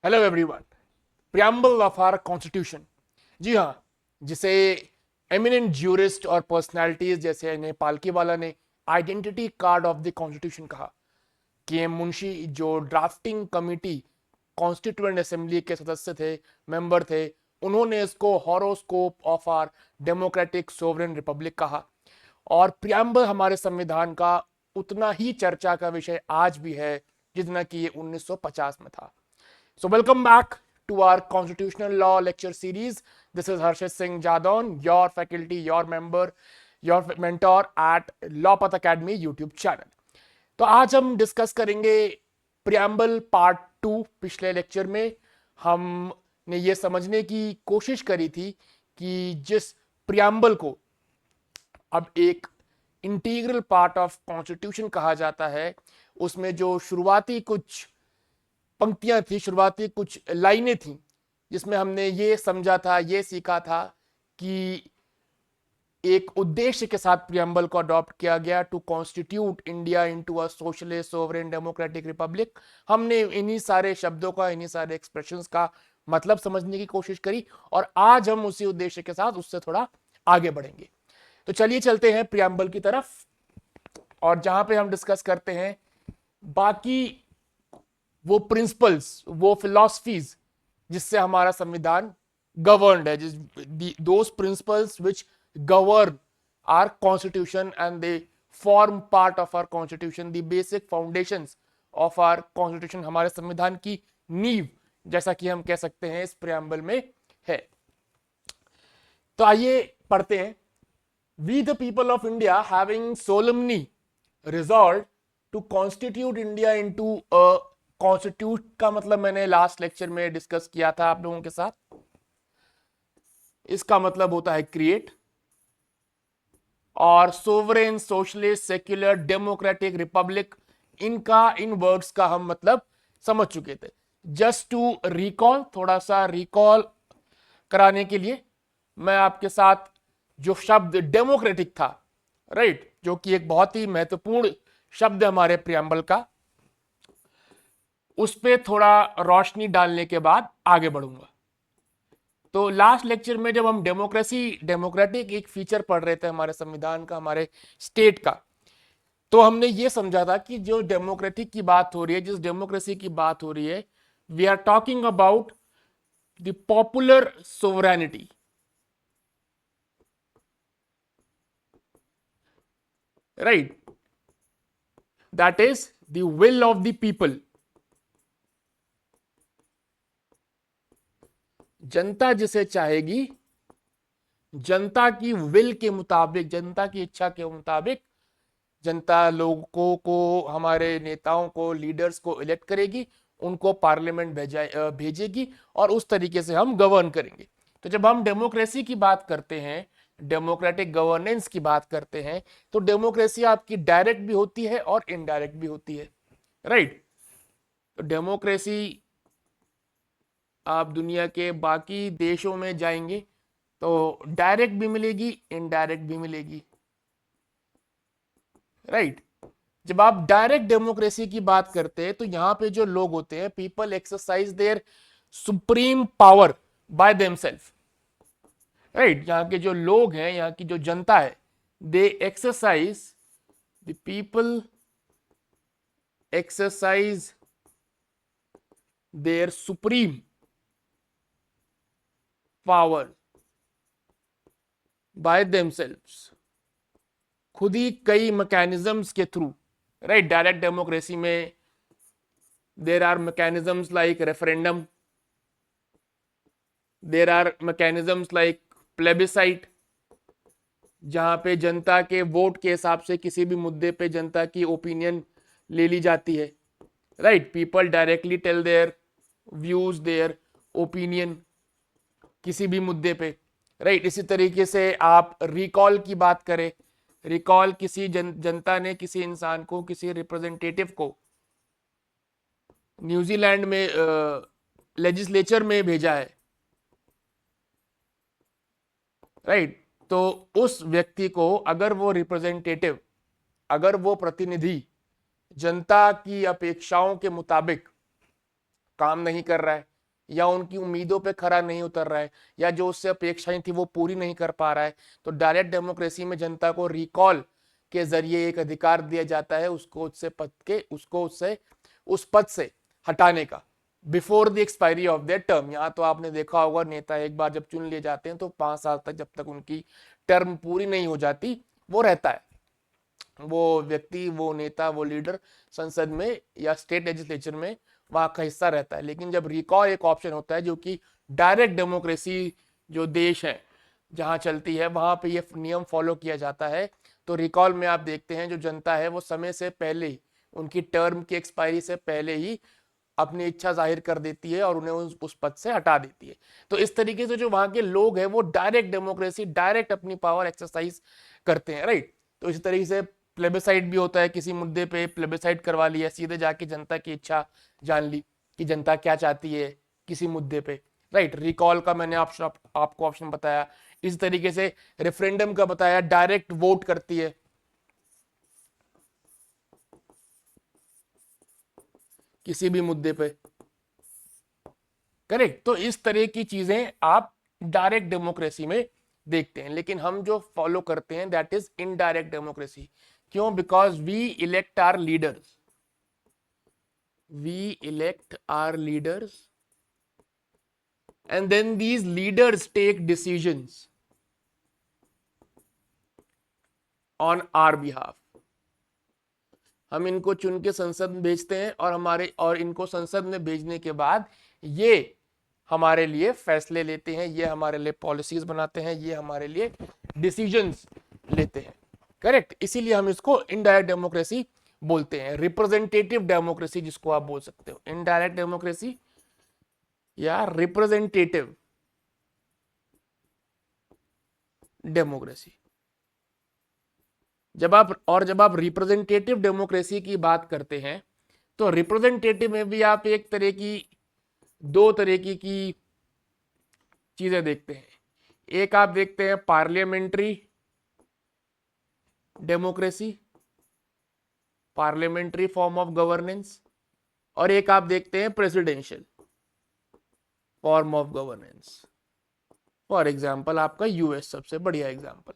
Hello everyone. Preamble of our constitution. जी हाँ, जिसे एमिनेंट ज्यूरिस्ट और पर्सनालिटीज जैसे नेपाल की वाला ने identity card of the constitution कहा। के एम मुंशी जो ड्राफ्टिंग कमिटी कॉन्स्टिट्यूएंट असेंबली के सदस्य थे, मेंबर थे, उन्होंने इसको horoscope of our democratic sovereign republic कहा। और प्रियम्बल हमारे संविधान का उतना ही चर्चा का विषय आज भी है जितना कि ये 1950 में था। So welcome back to our constitutional law lecture series. This is Harshit Singh Jadon, your faculty, your member, your mentor at Law Path Academy YouTube channel. तो आज हम डिस्कस करेंगे प्रियम्बल पार्ट 2। पिछले लेक्चर में हमने ये समझने की कोशिश करी थी कि जिस प्रियम्बल को अब एक इंटीग्रल पार्ट ऑफ कॉन्स्टिट्यूशन कहा जाता है, उसमें जो शुरुआती कुछ पंक्तियां थी, शुरुआती कुछ लाइनें थी, जिसमें हमने ये समझा था, ये सीखा था कि एक उद्देश्य के साथ प्रियम्बल को अडॉप्ट किया गया to constitute India into a socialist sovereign democratic republic. हमने इन्हीं सारे शब्दों का, इन्हीं सारे एक्सप्रेशंस का मतलब समझने की कोशिश करी और आज हम उसी उद्देश्य के साथ उससे थोड़ा आगे बढ़ेंगे। तो चलिए चलते हैं प्रियम्बल की तरफ, और जहां पे हम डिस्कस करते हैं बाकी वो प्रिंसिपल्स, वो फिलॉसफीज जिससे हमारा संविधान गवर्नड है, those principles which govern our constitution and they form part of our constitution, the basic foundations of our constitution, हमारे संविधान की नींव जैसा कि हम कह सकते हैं इस प्रियम्बल में है। तो आइए पढ़ते हैं। We the people of India having solemnly resolved to constitute India into a constitute का मतलब मैंने लास्ट लेक्चर में डिस्कस किया था आप लोगों के साथ। इसका मतलब होता है क्रिएट, और sovereign, socialist, secular, democratic, republic, इन वर्ड्स का हम मतलब समझ चुके थे। जस्ट टू रिकॉल, थोड़ा सा रिकॉल कराने के लिए मैं आपके साथ जो शब्द डेमोक्रेटिक था, राइट, जो कि एक बहुत ही महत्वपूर्ण शब्द है हमारे प्रियम्बल का, उस पर थोड़ा रोशनी डालने के बाद आगे बढ़ूंगा। तो लास्ट लेक्चर में जब हम डेमोक्रेटिक एक फीचर पढ़ रहे थे हमारे संविधान का, हमारे स्टेट का, तो हमने ये समझा था कि जो डेमोक्रेटिक की बात हो रही है, जिस डेमोक्रेसी की बात हो रही है, we are talking about the popular sovereignty, right, that is the will of the people. जनता जिसे चाहेगी, जनता की विल के मुताबिक, जनता की इच्छा के मुताबिक जनता लोगों को, हमारे नेताओं को, लीडर्स को इलेक्ट करेगी, उनको पार्लियामेंट भेजेगी और उस तरीके से हम गवर्न करेंगे। तो जब हम डेमोक्रेसी की बात करते हैं, डेमोक्रेटिक गवर्नेंस की बात करते हैं, तो डेमोक्रेसी आपकी डायरेक्ट भी होती है और इनडायरेक्ट भी होती है, राइट। तो डेमोक्रेसी आप दुनिया के बाकी देशों में जाएंगे तो डायरेक्ट भी मिलेगी, इनडायरेक्ट भी मिलेगी, राइट। जब आप डायरेक्ट डेमोक्रेसी की बात करते हैं तो यहां पे जो लोग होते हैं, people exercise their supreme power by themselves, right. यहाँ के जो लोग हैं, यहाँ की जो जनता है, they exercise, the people exercise their supreme power by themselves, खुद ही कई मैकेनिज्म्स के थ्रू, राइट। डायरेक्ट डेमोक्रेसी में there are mechanisms like referendum, there are mechanisms like plebiscite, जहां पे जनता के वोट के हिसाब से किसी भी मुद्दे पे जनता की ओपिनियन ले ली जाती है, right. People directly tell their views, their opinion किसी भी मुद्दे पे, राइट। इसी तरीके से आप रिकॉल की बात करें, रिकॉल किसी जनता ने किसी इंसान को, किसी रिप्रेजेंटेटिव को न्यूजीलैंड में लेजिस्लेचर में भेजा है, राइट। तो उस व्यक्ति को, अगर वो रिप्रेजेंटेटिव, अगर वो प्रतिनिधि जनता की अपेक्षाओं के मुताबिक काम नहीं कर रहा है, या उनकी उम्मीदों पे खरा नहीं उतर रहा है, या जो उससे अपेक्षाएं थी वो पूरी नहीं कर पा रहा है, तो डायरेक्ट डेमोक्रेसी में जनता को रिकॉल के जरिए एक अधिकार दिया जाता है उसको उस पद से हटाने का before the expiry of their term. यहाँ तो आपने देखा होगा, नेता एक बार जब चुन लिए जाते हैं तो 5 साल तक, जब तक उनकी टर्म पूरी नहीं हो जाती, वो रहता है, वो व्यक्ति, वो नेता, वो लीडर संसद में या स्टेट लेजिस्लेचर में वहां का हिस्सा रहता है। लेकिन जब रिकॉल एक ऑप्शन होता है, जो कि डायरेक्ट डेमोक्रेसी जो देश है जहां चलती है वहां पे ये नियम फॉलो किया जाता है, तो रिकॉल में आप देखते हैं जो जनता है वो समय से पहले ही, उनकी टर्म की एक्सपायरी से पहले ही अपनी इच्छा जाहिर कर देती है और उन्हें उस पद से हटा देती है। तो इस तरीके से जो वहां के लोग हैं वो डायरेक्ट डेमोक्रेसी, डायरेक्ट अपनी पावर एक्सरसाइज करते हैं, राइट। तो इसी तरीके से प्लेबिसाइड भी होता है, किसी मुद्दे पे प्लेबिसाइड करवा लिया, सीधे जाके जनता की इच्छा जान ली कि जनता क्या चाहती है किसी मुद्दे पे, राइट। रिकॉल का मैंने आपको ऑप्शन बताया। इस तरीके से रेफरेंडम का बताया, डायरेक्ट वोट करती है किसी भी मुद्दे पे, करेक्ट। तो इस तरह की चीजें आप डायरेक्ट डेमोक्रेसी में देखते हैं। लेकिन हम जो फॉलो करते हैं दैट इज इनडायरेक्ट डेमोक्रेसी। क्यों? Because we elect our leaders, we elect our leaders and then these leaders take decisions on our behalf। हम इनको चुन के संसद में भेजते हैं और इनको संसद में भेजने के बाद ये हमारे लिए फैसले लेते हैं, ये हमारे लिए पॉलिसीज बनाते हैं, ये हमारे लिए डिसीजंस लेते हैं, करेक्ट। इसीलिए हम इसको इनडायरेक्ट डेमोक्रेसी बोलते हैं, रिप्रेजेंटेटिव डेमोक्रेसी जिसको आप बोल सकते हो, इनडायरेक्ट डेमोक्रेसी या रिप्रेजेंटेटिव डेमोक्रेसी। जब आप रिप्रेजेंटेटिव डेमोक्रेसी की बात करते हैं तो रिप्रेजेंटेटिव में भी आप दो तरीके की चीजें देखते हैं। एक आप देखते हैं parliamentary democracy, parliamentary form of governance, और एक आप देखते हैं presidential form of governance. For example आपका यूएस सबसे बढ़िया एग्जाम्पल।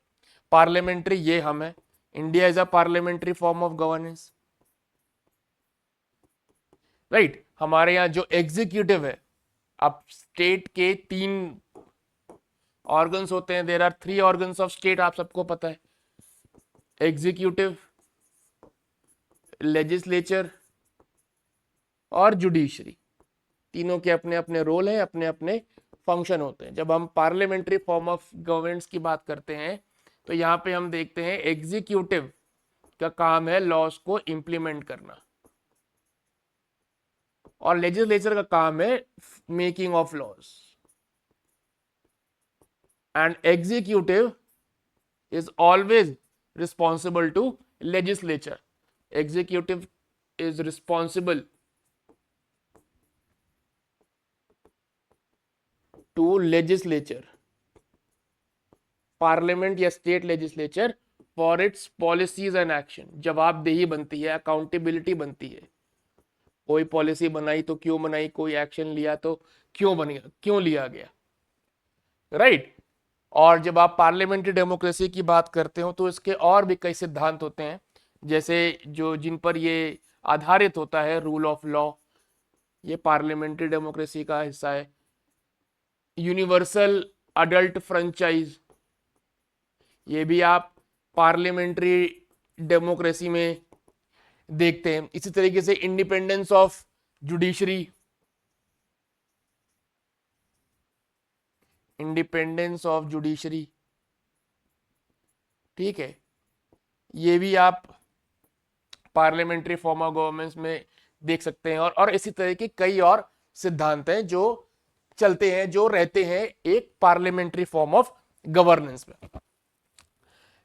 पार्लियामेंट्री ये हम है, India is a parliamentary form of governance, right. हमारे यहाँ जो एग्जीक्यूटिव है, अब स्टेट के 3 ऑर्गन्स होते हैं, there are 3 organs of state, आप सबको पता है, एग्जीक्यूटिव, लेजिस्लेचर और जुडिशरी। तीनों के अपने अपने रोल हैं, अपने अपने फंक्शन होते हैं। जब हम पार्लियामेंट्री फॉर्म ऑफ गवर्नेंस की बात करते हैं तो यहाँ पे हम देखते हैं एग्जीक्यूटिव का काम है लॉज को इंप्लीमेंट करना, और लेजिस्लेचर का काम है making of laws. And executive is always responsible to legislature, executive is responsible to legislature, parliament या state legislature, for its policies and action. जवाबदेही बनती है, अकाउंटेबिलिटी बनती है, कोई पॉलिसी बनाई तो क्यों बनाई, कोई एक्शन लिया तो क्यों लिया गया, राइट। और जब आप पार्लियामेंट्री डेमोक्रेसी की बात करते हो तो इसके और भी कई सिद्धांत होते हैं, जैसे जिन पर ये आधारित होता है, रूल ऑफ लॉ, ये पार्लियामेंट्री डेमोक्रेसी का हिस्सा है। यूनिवर्सल अडल्ट फ्रेंचाइज, ये भी आप पार्लियामेंट्री डेमोक्रेसी में देखते हैं। इसी तरीके से independence of judiciary, independence of judiciary, ठीक है, ये भी आप पार्लियामेंट्री फॉर्म ऑफ गवर्नेंस में देख सकते हैं। और इसी तरह के कई और सिद्धांत हैं जो चलते हैं, जो रहते हैं एक पार्लियामेंट्री फॉर्म ऑफ गवर्नेंस में,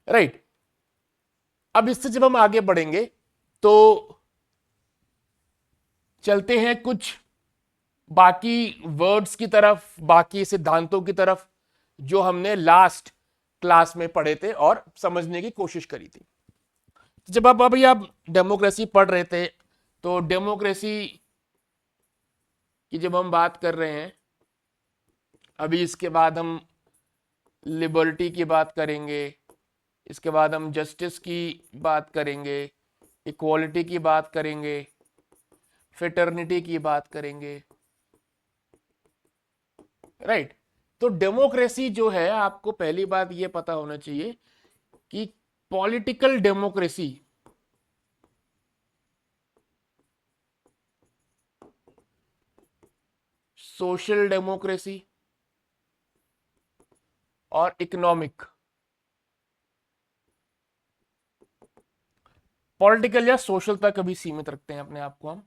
राइट। अब इससे जब हम आगे बढ़ेंगे तो चलते हैं कुछ बाकी वर्ड्स की तरफ, बाकी सिद्धांतों की तरफ जो हमने लास्ट क्लास में पढ़े थे और समझने की कोशिश करी थी। जब आप डेमोक्रेसी पढ़ रहे थे तो डेमोक्रेसी की जब हम बात कर रहे हैं अभी इसके बाद हम लिबर्टी की बात करेंगे, इसके बाद हम जस्टिस की बात करेंगे, इक्वालिटी की बात करेंगे, फिटर्निटी की बात करेंगे, राइट। तो डेमोक्रेसी जो है, आपको पहली बात ये पता होना चाहिए कि पॉलिटिकल डेमोक्रेसी सोशल डेमोक्रेसी और इकोनॉमिक, पॉलिटिकल या सोशल तक अभी सीमित रखते हैं अपने आप को हम।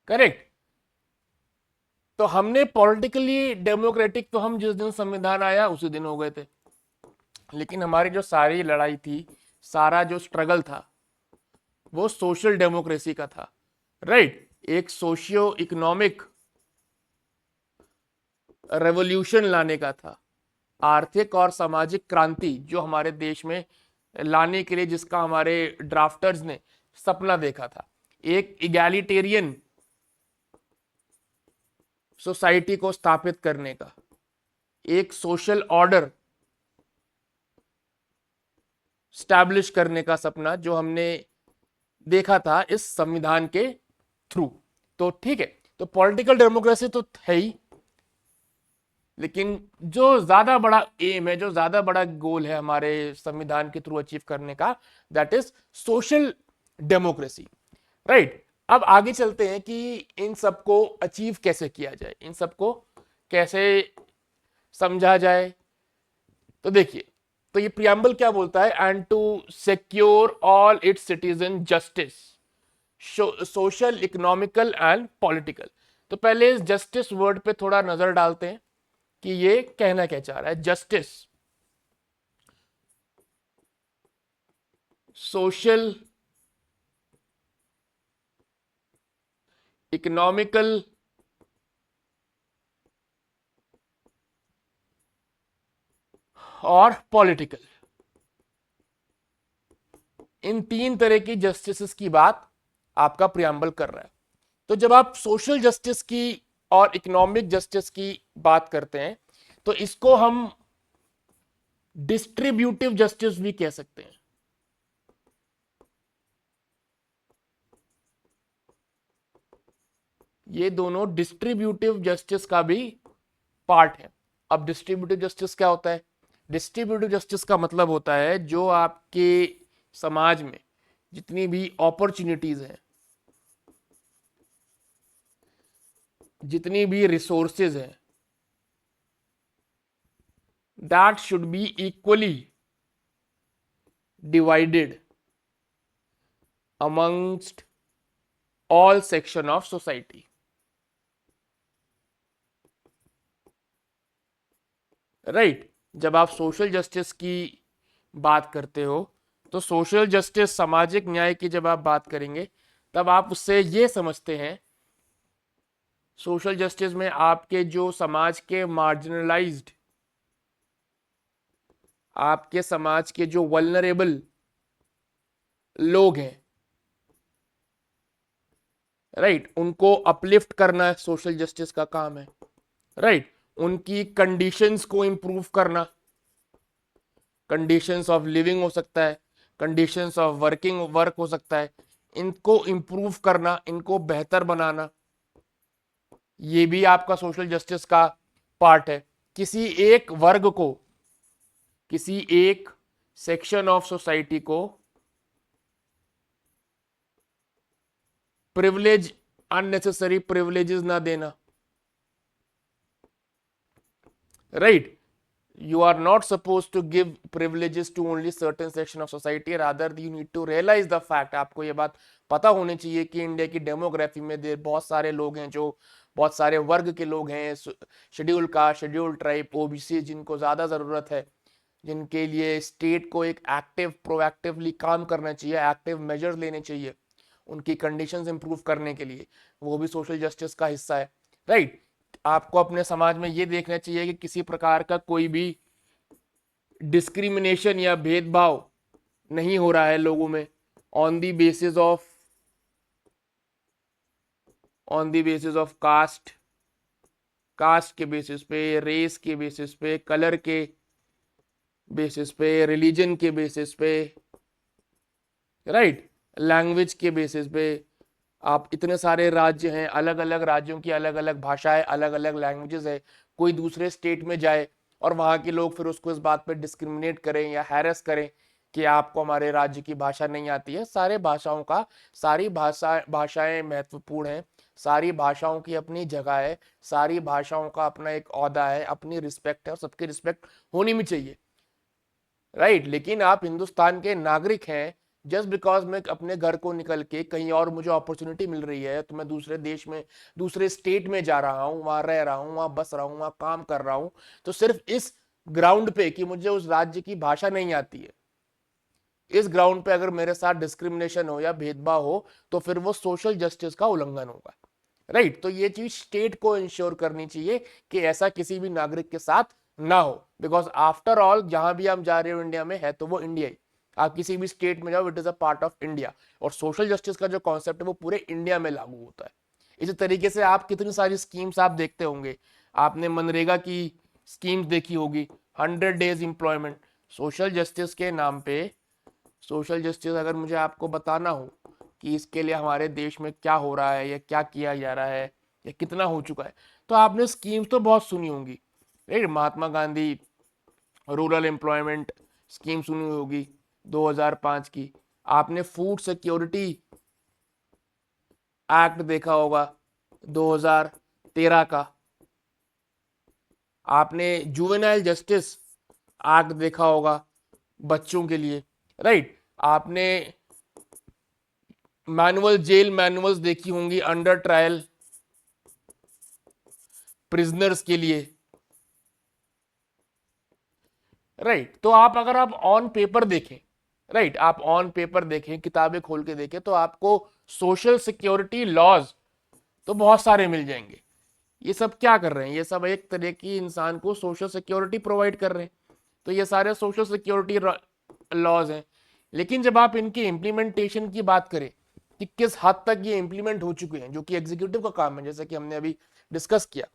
करेक्ट। तो हमने पॉलिटिकली डेमोक्रेटिक तो हम जिस दिन संविधान आया उसी दिन हो गए थे, लेकिन हमारी जो सारी लड़ाई थी, सारा जो स्ट्रगल था, वो सोशल डेमोक्रेसी का था, राइट। एक सोशियो इकोनॉमिक रेवोल्यूशन लाने का था, आर्थिक और सामाजिक क्रांति जो हमारे देश में लाने के लिए, जिसका हमारे ड्राफ्टर्स ने सपना देखा था, एक इगैलिटेरियन सोसाइटी को स्थापित करने का, एक सोशल ऑर्डर स्टैब्लिश करने का सपना जो हमने देखा था इस संविधान के थ्रू। तो ठीक है, तो पॉलिटिकल डेमोक्रेसी तो है ही, लेकिन जो ज्यादा बड़ा एम है, जो ज्यादा बड़ा गोल है हमारे संविधान के थ्रू अचीव करने का, that is social democracy, right. अब आगे चलते हैं कि इन सबको अचीव कैसे किया जाए, इन सबको कैसे समझा जाए। तो देखिए, तो ये प्रियम्बल क्या बोलता है, and to secure all its citizen justice social economical and political. तो पहले इस जस्टिस वर्ड पे थोड़ा नजर डालते हैं कि ये कहना क्या चाह रहा है। जस्टिस, सोशल, इकोनॉमिकल और पॉलिटिकल, इन तीन तरह की जस्टिस की बात आपका प्रियम्बल कर रहा है। तो जब आप सोशल जस्टिस की और इकोनॉमिक जस्टिस की बात करते हैं, तो इसको हम डिस्ट्रीब्यूटिव जस्टिस भी कह सकते हैं। ये दोनों डिस्ट्रीब्यूटिव जस्टिस का भी पार्ट है। अब डिस्ट्रीब्यूटिव जस्टिस क्या होता है? डिस्ट्रीब्यूटिव जस्टिस का मतलब होता है जो आपके समाज में जितनी भी अपॉर्चुनिटीज हैं, जितनी भी रिसोर्सेज हैं, that should be equally divided amongst all section of society, right. जब आप सोशल जस्टिस की बात करते हो, तो सोशल जस्टिस, सामाजिक न्याय की जब आप बात करेंगे, तब आप उससे ये समझते हैं, सोशल जस्टिस में आपके जो समाज के मार्जिनलाइज्ड, आपके समाज के जो वल्नरेबल लोग हैं, राइट, उनको अपलिफ्ट करना सोशल जस्टिस का काम है, राइट। उनकी कंडीशंस को इंप्रूव करना, कंडीशंस ऑफ लिविंग हो सकता है, कंडीशंस ऑफ वर्क हो सकता है, इनको इंप्रूव करना, इनको बेहतर बनाना, ये भी आपका सोशल जस्टिस का पार्ट है। किसी एक वर्ग को, किसी एक सेक्शन ऑफ सोसाइटी को प्रिविलेज, अननेसेसरी प्रिविलेजेस ना देना, right. You are not supposed to give privileges to only certain section of society, rather you need to realize the fact, आपको ये बात पता होनी चाहिए कि इंडिया की डेमोग्राफी में बहुत सारे लोग हैं, जो बहुत सारे वर्ग के लोग हैं, schedule caste, schedule tribe, OBC, जिनको ज़्यादा ज़रूरत है, जिनके लिए स्टेट को एक एक्टिव, प्रोएक्टिवली काम करना चाहिए, एक्टिव मेजर्स लेने चाहिए उनकी कंडीशंस इंप्रूव करने के लिए, वो भी सोशल जस्टिस का हिस्सा है, राइट। आपको अपने समाज में ये देखना चाहिए कि किसी प्रकार का कोई भी डिस्क्रिमिनेशन या भेदभाव नहीं हो रहा है लोगों में, on the basis of caste, caste के बेसिस पे, रेस के बेसिस पे, कलर के बेसिस पे, रिलीजन के बेसिस पे, राइट, लैंग्वेज के बेसिस पे। आप इतने सारे राज्य हैं, अलग अलग राज्यों की अलग अलग भाषाएं, अलग अलग लैंग्वेजेस है। कोई दूसरे स्टेट में जाए और वहां के लोग फिर उसको इस बात पे डिस्क्रिमिनेट करें या हैरेस करें कि आपको हमारे राज्य की भाषा नहीं आती है। सारे भाषाओं का, सारी भाषाएं महत्वपूर्ण हैं, सारी भाषाओं की अपनी जगह है, सारी भाषाओं का अपना एक ओहदा है, अपनी रिस्पेक्ट है, और सबकी रिस्पेक्ट होनी भी चाहिए, राइट। लेकिन आप हिंदुस्तान के नागरिक हैं, जस्ट बिकॉज मैं अपने घर को निकल के कहीं और मुझे अपॉर्चुनिटी मिल रही है तो मैं दूसरे देश में, दूसरे स्टेट में जा रहा हूँ, वहां रह रहा हूँ, वहां बस रहा हूँ, वहां काम कर रहा हूँ, तो सिर्फ इस ग्राउंड पे कि मुझे उस राज्य की भाषा नहीं आती है, इस ग्राउंड पे अगर मेरे साथ डिस्क्रिमिनेशन हो या भेदभाव हो तो फिर वो सोशल जस्टिस का उल्लंघन होगा, राइट। तो ये चीज स्टेट को इंश्योर करनी चाहिए कि ऐसा किसी भी नागरिक के साथ ना हो, बिकॉज आफ्टर ऑल जहां भी हम जा रहे हो इंडिया में है तो वो इंडिया ही। आप किसी भी स्टेट में जाओ, it is a part of India, और सोशल जस्टिस का जो कॉन्सेप्ट है वो पूरे इंडिया में लागू होता है। इसी तरीके से आप कितनी सारी स्कीम्स आप देखते होंगे, आपने मनरेगा की स्कीम्स देखी होगी, 100 डेज एम्प्लॉयमेंट, सोशल जस्टिस के नाम पे। सोशल जस्टिस अगर मुझे आपको बताना हो कि इसके लिए हमारे देश में क्या हो रहा है या क्या किया जा रहा है या कितना हो चुका है, तो आपने स्कीम्स तो बहुत सुनी होंगी, right. Mahatma Gandhi rural employment scheme सुनी होगी 2005 की। आपने फूड सिक्योरिटी एक्ट देखा होगा 2013 का। आपने जुवेनाइल जस्टिस एक्ट देखा होगा बच्चों के लिए, राइट। आपने मैनुअल, जेल मैनुअल्स देखी होंगी अंडर ट्रायल प्रिजनर्स के लिए, राइट। तो आप अगर आप ऑन पेपर देखें, राइट, आप ऑन पेपर देखें, किताबें खोल के देखें, तो आपको सोशल सिक्योरिटी लॉज तो बहुत सारे मिल जाएंगे। ये सब क्या कर रहे हैं, ये सब एक तरह की इंसान को सोशल सिक्योरिटी प्रोवाइड कर रहे हैं, तो ये सारे सोशल सिक्योरिटी लॉज हैं। लेकिन जब आप इनकी इम्प्लीमेंटेशन की बात करें कि किस हद तक ये इम्प्लीमेंट हो चुके हैं, जो कि एग्जीक्यूटिव का काम है, जैसे कि हमने अभी डिस्कस किया,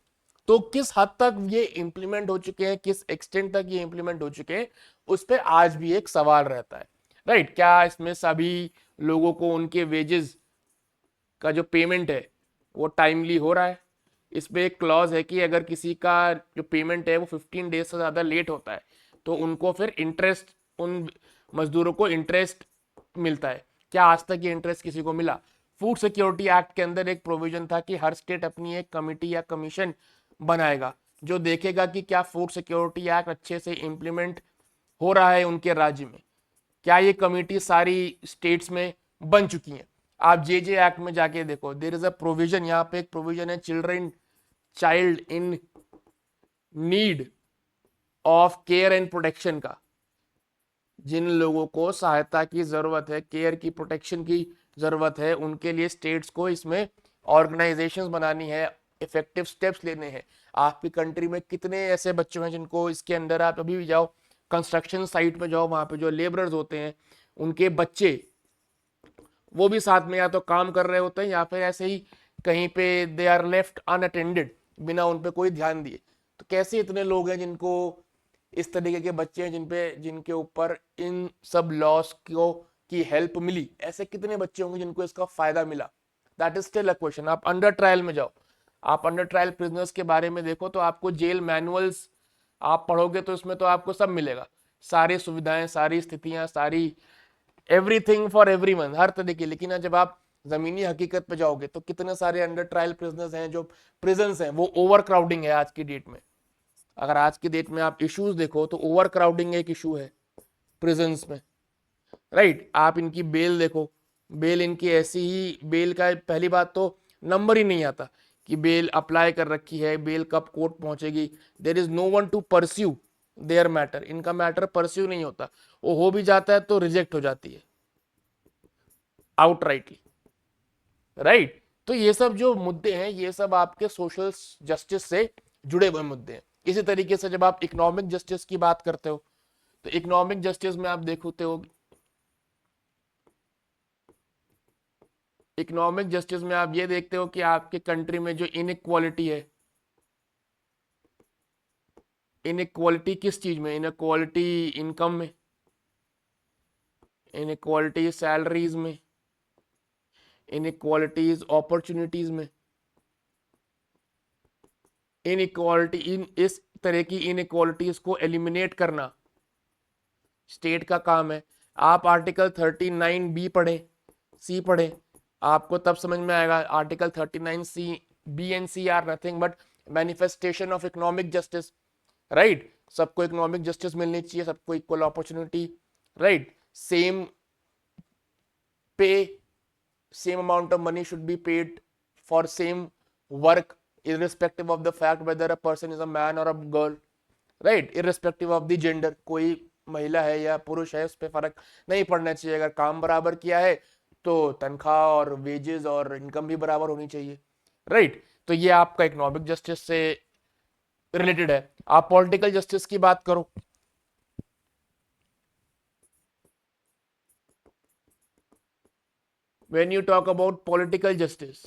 तो किस हद तक ये इम्प्लीमेंट हो चुके हैं, किस एक्सटेंट तक ये इम्प्लीमेंट हो चुके हैं, उस पर आज भी एक सवाल रहता है, राइट। क्या इसमें सभी लोगों को उनके वेजेस का जो पेमेंट है वो टाइमली हो रहा है? इस पे एक क्लॉज है कि अगर किसी का जो पेमेंट है वो 15 डेज से ज़्यादा लेट होता है तो उनको फिर इंटरेस्ट, उन मजदूरों को इंटरेस्ट मिलता है। क्या आज तक ये इंटरेस्ट किसी को मिला? फूड सिक्योरिटी एक्ट के अंदर एक प्रोविजन था कि हर स्टेट अपनी एक कमिटी या कमीशन बनाएगा जो देखेगा कि क्या फूड सिक्योरिटी एक्ट अच्छे से इम्प्लीमेंट हो रहा है उनके राज्य में। क्या ये कमिटी सारी स्टेट्स में बन चुकी हैं? आप जे एक्ट में जाके देखो, देयर इज अ प्रोविजन, यहाँ पे एक प्रोविजन है child in need of care and protection का। जिन लोगों को सहायता की जरूरत है, केयर की, प्रोटेक्शन की जरूरत है, उनके लिए स्टेट्स को इसमें ऑर्गेनाइजेशंस बनानी है, इफेक्टिव स्टेप्स लेने हैं। आपकी कंट्री में कितने ऐसे बच्चे हैं जिनको इसके अंदर, आप अभी भी जाओ कंस्ट्रक्शन साइट में जाओ, वहां पे जो लेबरर्स होते हैं उनके बच्चे, वो भी साथ में या तो काम कर रहे होते हैं या फिर ऐसे ही कहीं पे दे आर लेफ्ट अनअटेंडेड, बिना उन पे कोई ध्यान दिए। तो कैसे इतने लोग हैं जिनको, इस तरीके के बच्चे हैं जिनके ऊपर इन सब लॉस को की हेल्प मिली? ऐसे कितने बच्चे होंगे जिनको इसका फायदा मिला? That is still a question. आप अंडर ट्रायल में जाओ, आप अंडर ट्रायल प्रिजनर्स के बारे में देखो, तो आपको जेल मैनुअल्स आप पढ़ोगे तो इसमें तो आपको सब मिलेगा, सारी सुविधाएं, सारी स्थितियां, सारी एवरीथिंग फॉर एवरीवन, हर तरह की। लेकिन जब आप जमीनी हकीकत पे जाओगे तो कितने सारे अंडर ट्रायल प्रिजनर्स हैं, जो प्रिजन्स हैं वो ओवर क्राउडिंग है आज की डेट में। अगर आज की डेट में आप इश्यूज देखो तो ओवर क्राउडिंग एक इशू है प्रिजन्स में, राइट। आप इनकी बेल देखो, बेल इनकी ऐसी ही, बेल का पहली बात तो नंबर ही नहीं आता कि बेल अप्लाई कर रखी है, बेल कब कोर्ट पहुंचेगी। There is no one to pursue their matter, इनका मैटर परस्यू नहीं होता, वो हो भी जाता है तो रिजेक्ट हो जाती है आउटराइटली, राइट। तो ये सब जो मुद्दे हैं ये सब आपके सोशल जस्टिस से जुड़े हुए मुद्दे हैं। इसी तरीके से जब आप इकोनॉमिक जस्टिस की बात करते हो तो इकोनॉमिक जस्टिस में आप देखते हो इकोनॉमिक जस्टिस में आप ये देखते हो कि आपके कंट्री में जो इनइक्वालिटी है, इनइक्वालिटी किस चीज में, इनइक्वालिटी इनकम में, इनइक्वालिटी सैलरीज में, इनइक्वालिटीज अपॉर्चुनिटीज में, इनइक्वालिटी इन इस तरह की इनइक्वालिटीज को एलिमिनेट करना स्टेट का काम है। आप आर्टिकल 39 बी पढ़े, सी पढ़े, आपको तब समझ में आएगा। Article 39 C, B and C are nothing but manifestation of economic justice, right. सबको इकोनॉमिक जस्टिस मिलनी चाहिए, सबको equal opportunity, right. Same pay, same amount of money should be paid for same work irrespective of the fact whether a person is a man or a girl, right, irrespective of the gender। कोई महिला है या पुरुष है उस पर फर्क नहीं पड़ना चाहिए। अगर काम बराबर किया है तो तनख्वाह और वेजेस और इनकम भी बराबर होनी चाहिए, राइट। तो ये आपका इकोनॉमिक जस्टिस से रिलेटेड है। आप पॉलिटिकल जस्टिस की बात करो, when you talk about political justice,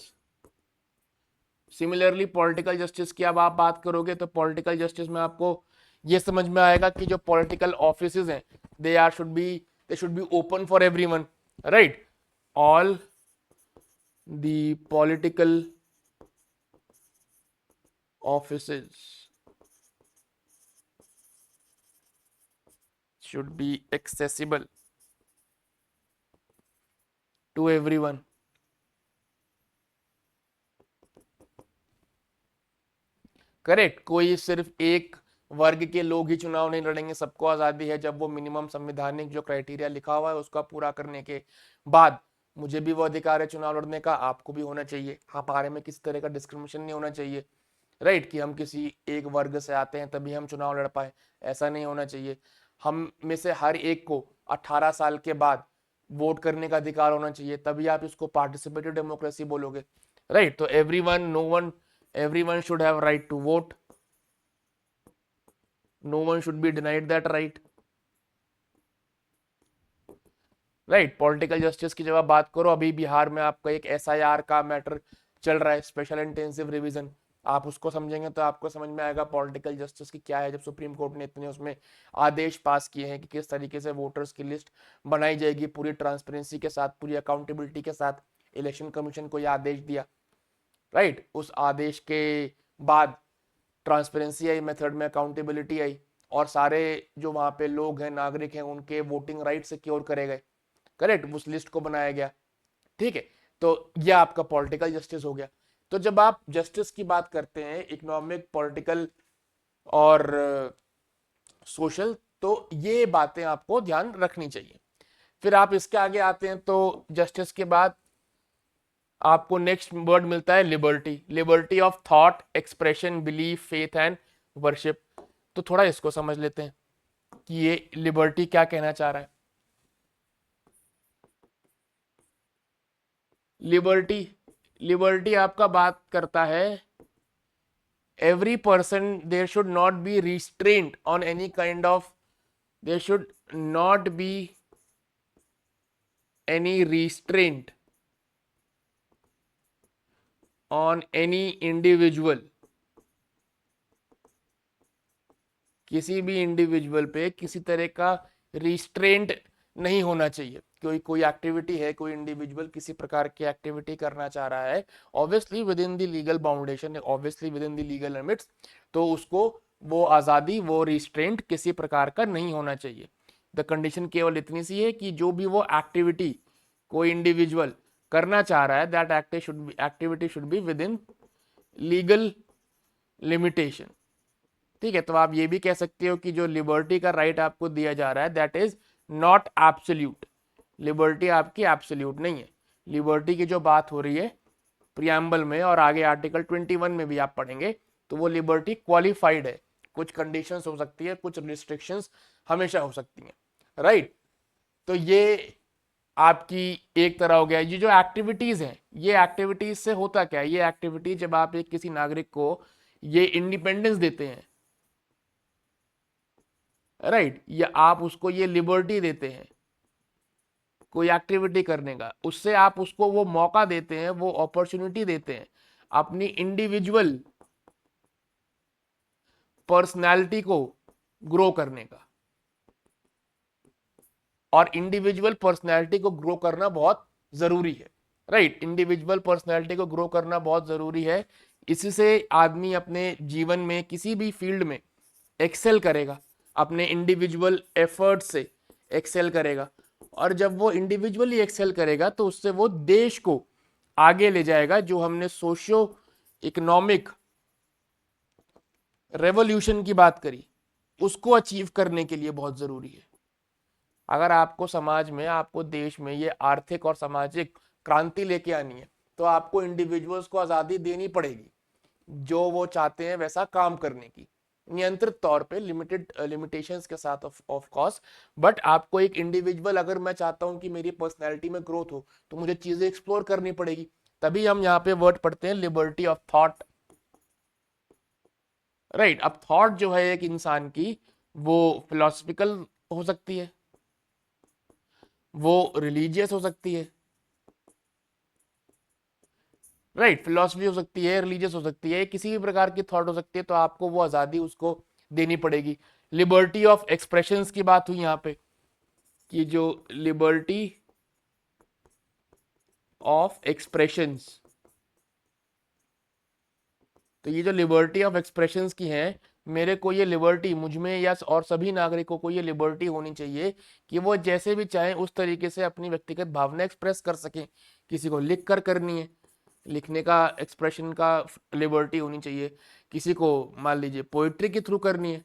similarly political justice की अब आप बात करोगे तो पॉलिटिकल जस्टिस में आपको ये समझ में आएगा कि जो पॉलिटिकल ऑफिसेज हैं they should be open for everyone, right. All the political offices should be accessible to everyone। Correct. कोई सिर्फ एक वर्ग के लोग ही चुनाव नहीं लड़ेंगे, सबको आजादी है जब वो मिनिमम संवैधानिक जो क्राइटेरिया लिखा हुआ है उसका पूरा करने के बाद मुझे भी वो अधिकार है चुनाव लड़ने का, आपको भी होना चाहिए। हमारे में किसी तरह का डिस्क्रिमिनेशन नहीं होना चाहिए, राइट, कि हम किसी एक वर्ग से आते हैं तभी हम चुनाव लड़ पाए, ऐसा नहीं होना चाहिए। हम में से हर एक को 18 साल के बाद वोट करने का अधिकार होना चाहिए, तभी आप इसको पार्टिसिपेटिव डेमोक्रेसी बोलोगे, राइट। तो everyone should have right to vote, no one should be denied that right, right. Political justice की जब आप बात करो, अभी बिहार में आपका एक SIR का मैटर चल रहा है, स्पेशल इंटेंसिव रिवीजन, आप उसको समझेंगे तो आपको समझ में आएगा पॉलिटिकल जस्टिस की क्या है। जब सुप्रीम कोर्ट ने इतने उसमें आदेश पास किए हैं कि किस तरीके से वोटर्स की लिस्ट बनाई जाएगी पूरी ट्रांसपेरेंसी के साथ, पूरी अकाउंटेबिलिटी के साथ, इलेक्शन कमीशन को यह आदेश दिया, राइट। उस आदेश के बाद ट्रांसपेरेंसी आई, मेथड में अकाउंटेबिलिटी आई, और सारे जो वहां पे लोग हैं, नागरिक हैं, उनके वोटिंग राइट सिक्योर करे गए, करेक्ट, उस लिस्ट को बनाया गया, ठीक है। तो यह आपका पॉलिटिकल जस्टिस हो गया। तो जब आप जस्टिस की बात करते हैं, इकोनॉमिक, पॉलिटिकल और सोशल, तो ये बातें आपको ध्यान रखनी चाहिए। फिर आप इसके आगे आते हैं तो जस्टिस के बाद आपको नेक्स्ट वर्ड मिलता है liberty, liberty of thought, expression, belief, faith and worship. तो थोड़ा इसको समझ लेते हैं कि ये लिबर्टी क्या कहना चाह रहा है। लिबर्टी आपका बात करता है every person, there should not be restraint on any kind of, there should not be any restraint on any individual, किसी भी इंडिविजुअल पे किसी तरह का रिस्ट्रेंट नहीं होना चाहिए। कोई एक्टिविटी है, कोई इंडिविजुअल किसी प्रकार की एक्टिविटी करना चाह रहा है, obviously with in the legal boundation, obviously with in the legal limits, तो उसको वो आज़ादी, वो रिस्ट्रेंट किसी प्रकार का नहीं होना चाहिए। द कंडीशन केवल इतनी सी है कि जो भी वो एक्टिविटी कोई इंडिविजुअल करना चाह रहा है, that activity should be with in legal limitation, ठीक है। तो आप ये भी कह सकते हो कि जो लिबर्टी का राइट आपको दिया जा रहा है that is not absolute, liberty आपकी एब्सोल्यूट नहीं है। लिबर्टी की जो बात हो रही है प्रियम्बल में और आगे आर्टिकल 21 में भी आप पढ़ेंगे, तो वो लिबर्टी क्वालिफाइड है, कुछ कंडीशंस हो सकती है, कुछ रिस्ट्रिक्शंस हमेशा हो सकती हैं, राइट। तो ये आपकी एक तरह हो गया। ये जो एक्टिविटीज हैं, ये एक्टिविटीज से होता क्या है, ये एक्टिविटी जब आप एक किसी नागरिक को ये इंडिपेंडेंस देते हैं, राइट, या आप उसको ये लिबर्टी देते हैं, कोई एक्टिविटी करने का, उससे आप उसको वो मौका देते हैं, वो अपॉर्चुनिटी देते हैं अपनी इंडिविजुअल पर्सनैलिटी को ग्रो करने का। और इंडिविजुअल पर्सनैलिटी को ग्रो करना बहुत जरूरी है, राइट। इंडिविजुअल पर्सनैलिटी को ग्रो करना बहुत जरूरी है। इससे आदमी अपने जीवन में किसी भी फील्ड में एक्सेल करेगा, अपने इंडिविजुअल एफर्ट से एक्सेल करेगा। और जब वो इंडिविजुअली एक्सेल करेगा तो उससे वो देश को आगे ले जाएगा। जो हमने सोशियो इकोनॉमिक रेवोल्यूशन की बात करी, उसको अचीव करने के लिए बहुत जरूरी है। अगर आपको समाज में, आपको देश में ये आर्थिक और सामाजिक क्रांति लेके आनी है तो आपको इंडिविजुअल्स को आज़ादी देनी पड़ेगी जो वो चाहते हैं वैसा काम करने की, नियंत्रित तौर पे, लिमिटेशंस के साथ ऑफ कोर्स। बट आपको एक इंडिविजुअल, अगर मैं चाहता हूं कि मेरी पर्सनैलिटी में ग्रोथ हो तो मुझे चीजें एक्सप्लोर करनी पड़ेगी। तभी हम यहाँ पे वर्ड पढ़ते हैं लिबर्टी ऑफ थॉट, राइट। अब थॉट जो है एक इंसान की, वो फिलोसफिकल हो सकती है, वो रिलीजियस हो सकती है, राइट। फिलोसफी हो सकती है, रिलीजियस हो सकती है, किसी भी प्रकार की थॉट हो सकती है। तो आपको वो आज़ादी उसको देनी पड़ेगी। लिबर्टी ऑफ एक्सप्रेशंस की बात हुई यहाँ पे कि जो लिबर्टी ऑफ एक्सप्रेशंस, तो ये जो लिबर्टी ऑफ एक्सप्रेशंस की है, मेरे को ये लिबर्टी, मुझ में या और सभी नागरिकों को ये लिबर्टी होनी चाहिए कि वो जैसे भी चाहें उस तरीके से अपनी व्यक्तिगत भावना एक्सप्रेस कर सकें। किसी को लिख कर करनी है, लिखने का, एक्सप्रेशन का लिबर्टी होनी चाहिए। किसी को मान लीजिए पोइट्री के थ्रू करनी है,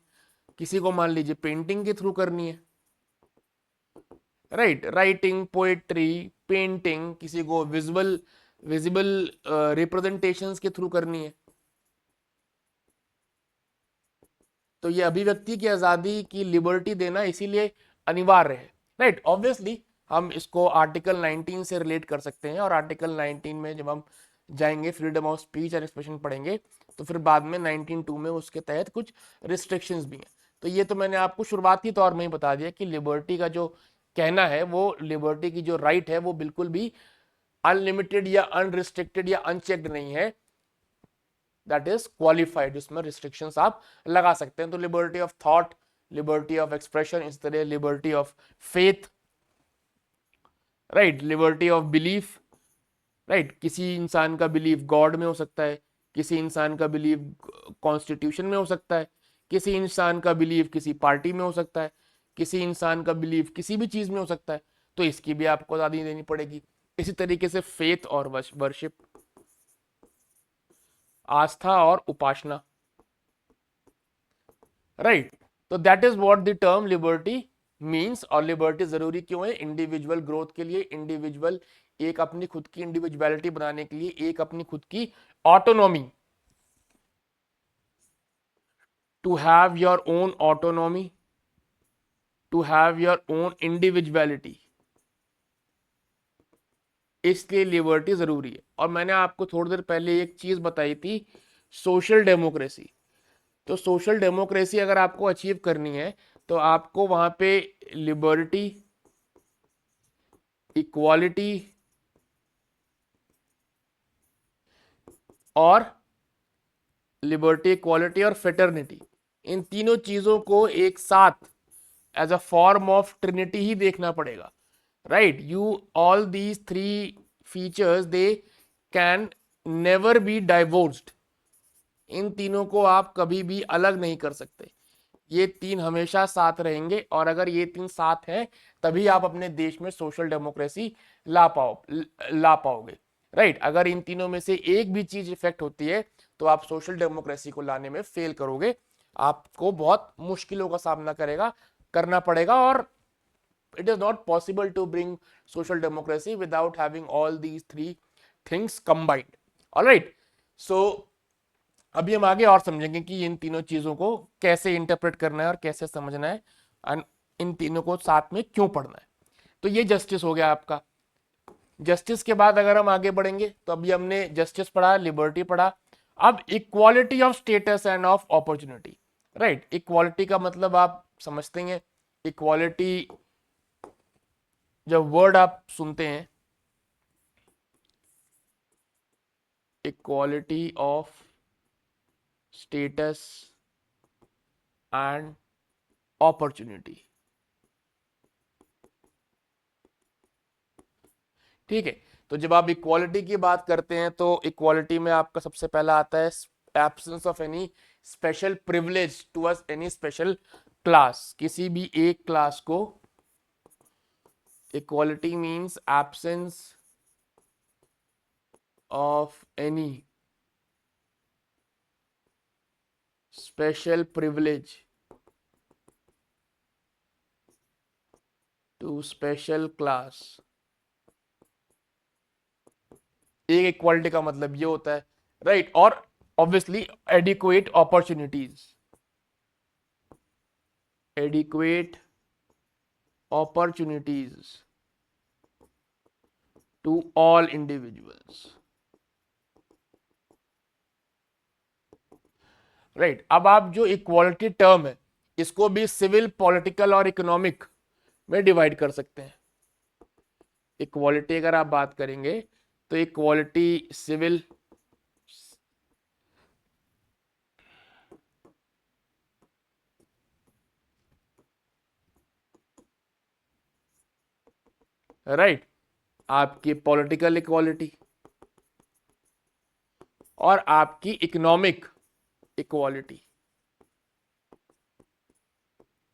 किसी को मान लीजिए पेंटिंग के थ्रू करनी है, राइट। राइटिंग, पोएट्री, पेंटिंग, किसी को विजिबल रिप्रेजेंटेशंस के थ्रू करनी है। तो ये अभिव्यक्ति की आजादी की लिबर्टी देना इसीलिए अनिवार्य है, राइट। ऑब्वियसली हम इसको आर्टिकल 19 से रिलेट कर सकते हैं, और आर्टिकल 19 में जब हम जाएंगे freedom of speech and expression पढ़ेंगे तो फिर बाद में 19(2) में उसके तहत कुछ रिस्ट्रिक्शंस भी हैं। तो ये तो मैंने आपको शुरुआती तौर में ही बता दिया कि लिबर्टी का जो कहना है, वो लिबर्टी की जो राइट है वो बिल्कुल भी अनलिमिटेड या अनरिस्ट्रिक्टेड या अनचेक्ड नहीं है, दैट इज क्वालिफाइड। उसमें रिस्ट्रिक्शंस आप लगा सकते हैं। तो liberty of thought, liberty of expression, इस तरह liberty of faith, right, liberty of belief, right. किसी इंसान का बिलीव गॉड में हो सकता है, किसी इंसान का बिलीव कॉन्स्टिट्यूशन में हो सकता है, किसी इंसान का बिलीव किसी पार्टी में हो सकता है, किसी इंसान का बिलीव किसी भी चीज में हो सकता है। तो इसकी भी आपको आजादी देनी पड़ेगी। इसी तरीके से फेथ और वर्शिप, आस्था और उपासना, राइट। तो that is what the term liberty means. और लिबर्टी जरूरी क्यों है? इंडिविजुअल ग्रोथ के लिए, इंडिविजुअल एक अपनी खुद की इंडिविजुअलिटी बनाने के लिए, एक अपनी खुद की autonomy, to have your own autonomy, to have your own individuality, इसलिए लिबर्टी जरूरी है। और मैंने आपको थोड़ी देर पहले एक चीज बताई थी, सोशल डेमोक्रेसी। तो सोशल डेमोक्रेसी अगर आपको अचीव करनी है तो आपको वहां पे लिबर्टी, इक्वालिटी और लिबर्टी, इक्वालिटी और फेटर्निटी, इन तीनों चीजों को एक साथ as a form of trinity ही देखना पड़ेगा, right. You all these three features they can never be divorced. इन तीनों को आप कभी भी अलग नहीं कर सकते, ये तीन हमेशा साथ रहेंगे। और अगर ये तीन साथ हैं तभी आप अपने देश में सोशल डेमोक्रेसी ला पाओगे, राइट। अगर इन तीनों में से एक भी चीज इफेक्ट होती है तो आप सोशल डेमोक्रेसी को लाने में फेल करोगे, आपको बहुत मुश्किलों का सामना करना पड़ेगा। और it is not possible to bring social democracy without having all these three things combined. all right, so अभी हम आगे और समझेंगे कि इन तीनों चीजों को कैसे इंटरप्रेट करना है और कैसे समझना है, और इन तीनों को साथ में क्यों पढ़ना है। तो ये जस्टिस हो गया आपका। जस्टिस के बाद अगर हम आगे बढ़ेंगे तो अभी हमने जस्टिस पढ़ा, लिबर्टी पढ़ा। अब equality of status end of opportunity, right. Equality का मतलब आप समझते हैं, इक्वालिटी जब वर्ड आप सुनते हैं equality of status and opportunity, ठीक है। तो जब आप इक्वालिटी की बात करते हैं तो इक्वालिटी में आपका सबसे पहला आता है absence of any special privilege towards any special class, किसी भी एक क्लास को equality means absence of any special privilege to special class। एक इक्वालिटी का मतलब ये होता है, राइट। और obviously adequate opportunities, adequate opportunities to all individuals, right. अब आप जो इक्वालिटी टर्म है इसको भी सिविल, पॉलिटिकल और इकोनॉमिक में डिवाइड कर सकते हैं। इक्वालिटी अगर आप बात करेंगे तो इक्वालिटी सिविल, राइट, आपकी पॉलिटिकल इक्वालिटी और आपकी इकोनॉमिक इक्वालिटी,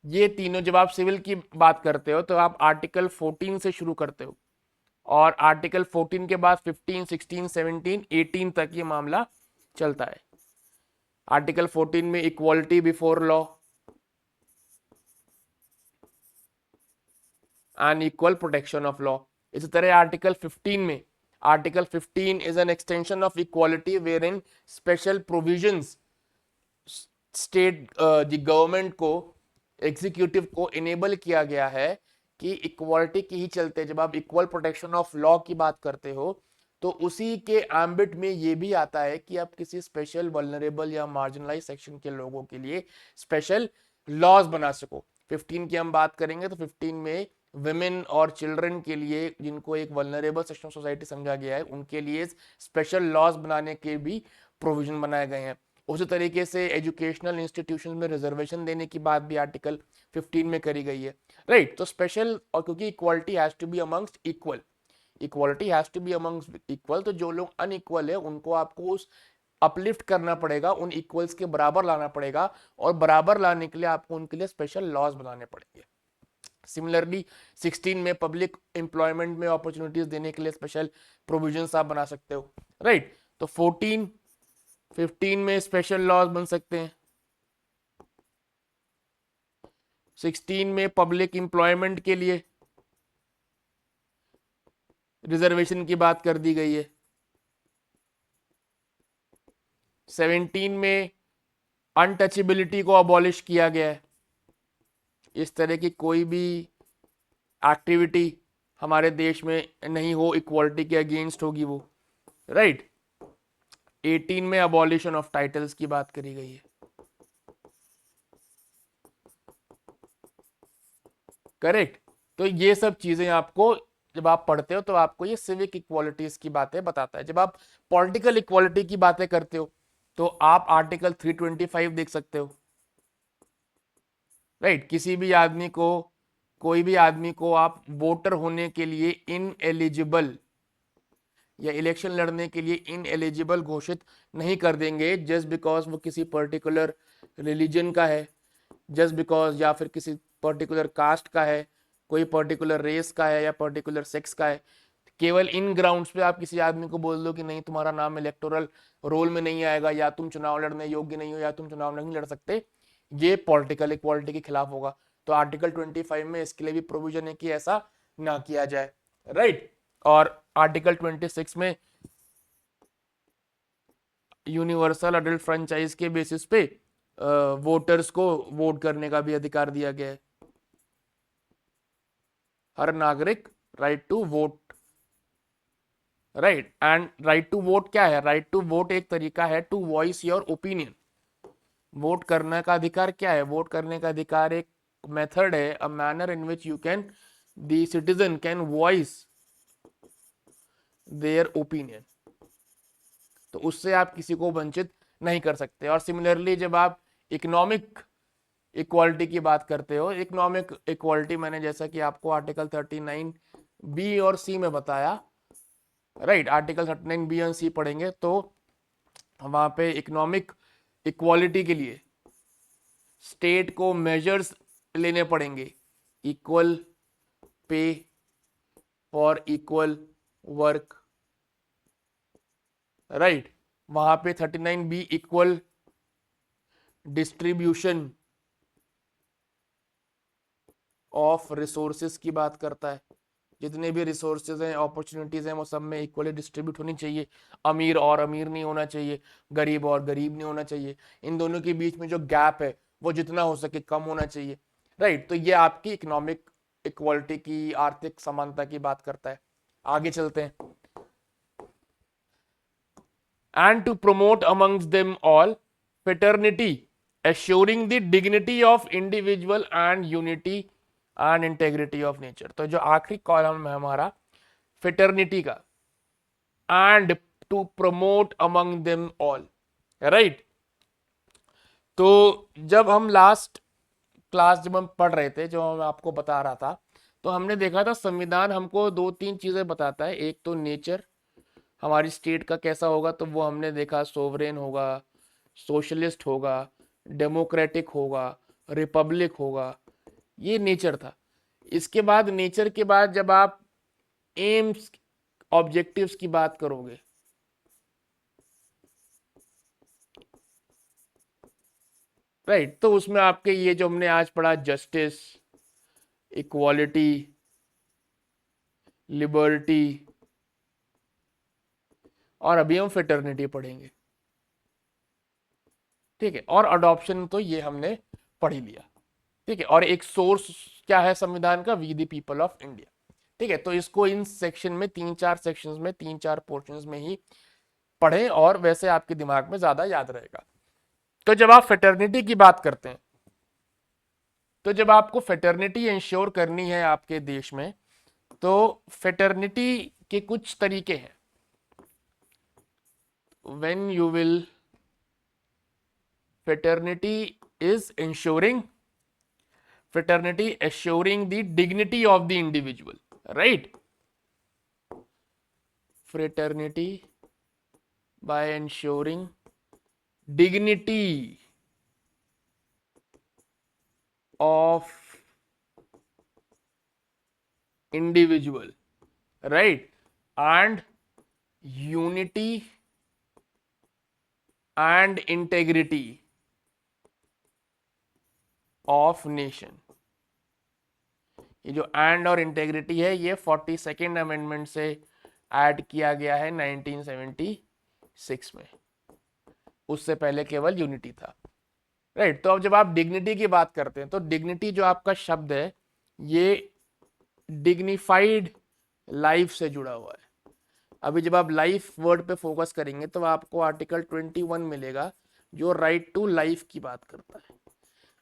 ये तीनों। जब आप सिविल की बात करते हो तो आप आर्टिकल 14 से शुरू करते हो और आर्टिकल 14 के बाद 15, 16, 17, 18 तक ये मामला चलता है। आर्टिकल 14 में equality before law and equal protection of law. इसी तरह आर्टिकल 15 में, article 15 is an extension of equality where in special provisions state the government को, एग्जीक्यूटिव को इनेबल किया गया है कि इक्वालिटी के ही चलते जब आप इक्वल प्रोटेक्शन ऑफ लॉ की बात करते हो तो उसी के एम्बिट में ये भी आता है कि आप किसी स्पेशल वल्नरेबल या मार्जिनलाइज सेक्शन के लोगों के लिए स्पेशल लॉज बना सको। 15 की हम बात करेंगे तो 15 में विमेन और चिल्ड्रन के लिए, जिनको एक वल्नरेबल सेक्शन ऑफ सोसाइटी समझा गया है, उनके लिए स्पेशल लॉज बनाने के भी प्रोविजन बनाए गए हैं। उसी तरीके से एजुकेशनल इंस्टीट्यूशन में रिजर्वेशन देने की बात भी आर्टिकल 15 में करी गई है, राइट। तो स्पेशल, और क्योंकि equality has to be amongst equal, equality has to be amongst equal, तो जो लोग अनइक्वल है उनको आपको उस अपलिफ्ट करना पड़ेगा, उन इक्वल्स के बराबर लाना पड़ेगा, और बराबर लाने के लिए आपको उनके लिए स्पेशल लॉज बनाने पड़ेंगे। सिमिलरली 16 में पब्लिक एम्प्लॉयमेंट में अपॉर्चुनिटीज देने के लिए स्पेशल प्रोविजंस आप बना सकते हो, राइट। तो 14, 15 में स्पेशल लॉज बन सकते हैं, 16 में पब्लिक एम्प्लॉयमेंट के लिए रिजर्वेशन की बात कर दी गई है, 17 में अनटचेबिलिटी को अबॉलिश किया गया है। इस तरह की कोई भी एक्टिविटी हमारे देश में नहीं हो इक्वालिटी के अगेंस्ट होगी वो, राइट। 18 में अबॉलिशन ऑफ टाइटल्स की बात करी गई है, करेक्ट। तो ये सब चीजें आपको जब आप पढ़ते हो तो आपको ये सिविक इक्वालिटीज की बातें बताता है। जब आप पॉलिटिकल इक्वालिटी की बातें करते हो तो आप आर्टिकल 325 देख सकते हो, राइट। किसी भी आदमी को, कोई भी आदमी को आप वोटर होने के लिए इन एलिजिबल या इलेक्शन लड़ने के लिए इन एलिजिबल घोषित नहीं कर देंगे जस्ट बिकॉज वो किसी पर्टिकुलर रिलीजन का है, जस्ट बिकॉज, या फिर किसी पर्टिकुलर कास्ट का है, कोई पर्टिकुलर रेस का है या पर्टिकुलर सेक्स का है। केवल इन ग्राउंड्स पे आप किसी आदमी को बोल दो कि नहीं तुम्हारा नाम इलेक्टोरल रोल में नहीं आएगा, या तुम चुनाव लड़ने योग्य नहीं हो, या तुम चुनाव नहीं लड़ सकते, ये पॉलिटिकल इक्वालिटी के खिलाफ होगा। तो आर्टिकल 25 में इसके लिए भी प्रोविजन है कि ऐसा ना किया जाए, राइट। और आर्टिकल 26 में यूनिवर्सल अडल्ट फ्रेंचाइज के बेसिस पे वोटर्स को वोट करने का भी अधिकार दिया गया है। हर नागरिक right to vote, right. And right to vote क्या है? राइट टू वोट एक तरीका है to voice your opinion. Vote करने का अधिकार क्या है? वोट करने का अधिकार एक मेथड है, a manner in which you can the citizen can voice their opinion, तो उससे आप किसी को वंचित नहीं कर सकते। और सिमिलरली जब आप इकोनॉमिक इक्वालिटी की बात करते हो, इकोनॉमिक इक्वालिटी मैंने जैसा कि आपको आर्टिकल 39 बी और सी में बताया, राइट, आर्टिकल 39 बी और सी पढ़ेंगे तो वहां पे इकोनॉमिक इक्वालिटी के लिए स्टेट को मेजर्स लेने पड़ेंगे, equal pay for equal work, right. वहां पे 39 B equal distribution of resources की बात करता है, जितने भी रिसोर्सेज हैं, अपॉर्चुनिटीज हैं, वो सब में इक्वली डिस्ट्रीब्यूट होनी चाहिए, अमीर और अमीर नहीं होना चाहिए, गरीब और गरीब नहीं होना चाहिए, इन दोनों के बीच में जो गैप है वो जितना हो सके कम होना चाहिए, राइट। तो ये आपकी इकोनॉमिक इक्वालिटी की, आर्थिक समानता की बात करता है। आगे चलते हैं। And to promote amongst them all fraternity assuring the dignity of individual and unity and integrity of nature। तो जो आखिरी कॉलम है हमारा फ्रेटर्निटी का, and to promote among them all, right. तो जब हम लास्ट क्लास जब हम पढ़ रहे थे, जो मैं आपको बता रहा था, तो हमने देखा था संविधान हमको दो तीन चीजें बताता है। एक तो नेचर हमारी स्टेट का कैसा होगा, तो वो हमने देखा सोवरेन होगा, सोशलिस्ट होगा, डेमोक्रेटिक होगा, रिपब्लिक होगा, ये नेचर था। इसके बाद नेचर के बाद जब आप एम्स ऑब्जेक्टिव्स की बात करोगे, राइट, तो उसमें आपके ये जो हमने आज पढ़ा, जस्टिस, इक्वालिटी, लिबर्टी, और अभी हम फ्रेटर्निटी पढ़ेंगे, ठीक है। और अडॉप्शन तो ये हमने पढ़ ही लिया, ठीक है। और एक सोर्स क्या है संविधान का, we the people of India, ठीक है। तो इसको इन सेक्शन में, तीन चार सेक्शंस में, तीन चार पोर्शंस में ही पढ़ें, और वैसे आपके दिमाग में ज्यादा याद रहेगा। तो जब आप फ्रेटर्निटी की बात करते हैं, तो जब आपको फ्रेटर्निटी इंश्योर करनी है आपके देश में, तो फ्रेटर्निटी के कुछ तरीके हैं। When you will, fraternity is ensuring, fraternity assuring the dignity of the individual, right? Fraternity by ensuring dignity of individual, right, and unity and integrity of nation. ये जो एंड और इंटेग्रिटी है, ये 42nd अमेंडमेंट से add किया गया है 1976 में, उससे पहले केवल यूनिटी था, राइट। तो अब जब आप डिग्निटी की बात करते हैं, तो डिग्निटी जो आपका शब्द है, ये डिग्निफाइड लाइफ से जुड़ा हुआ है। अभी जब आप लाइफ वर्ड पे फोकस करेंगे तो आपको आर्टिकल 21 मिलेगा, जो राइट टू लाइफ की बात करता है।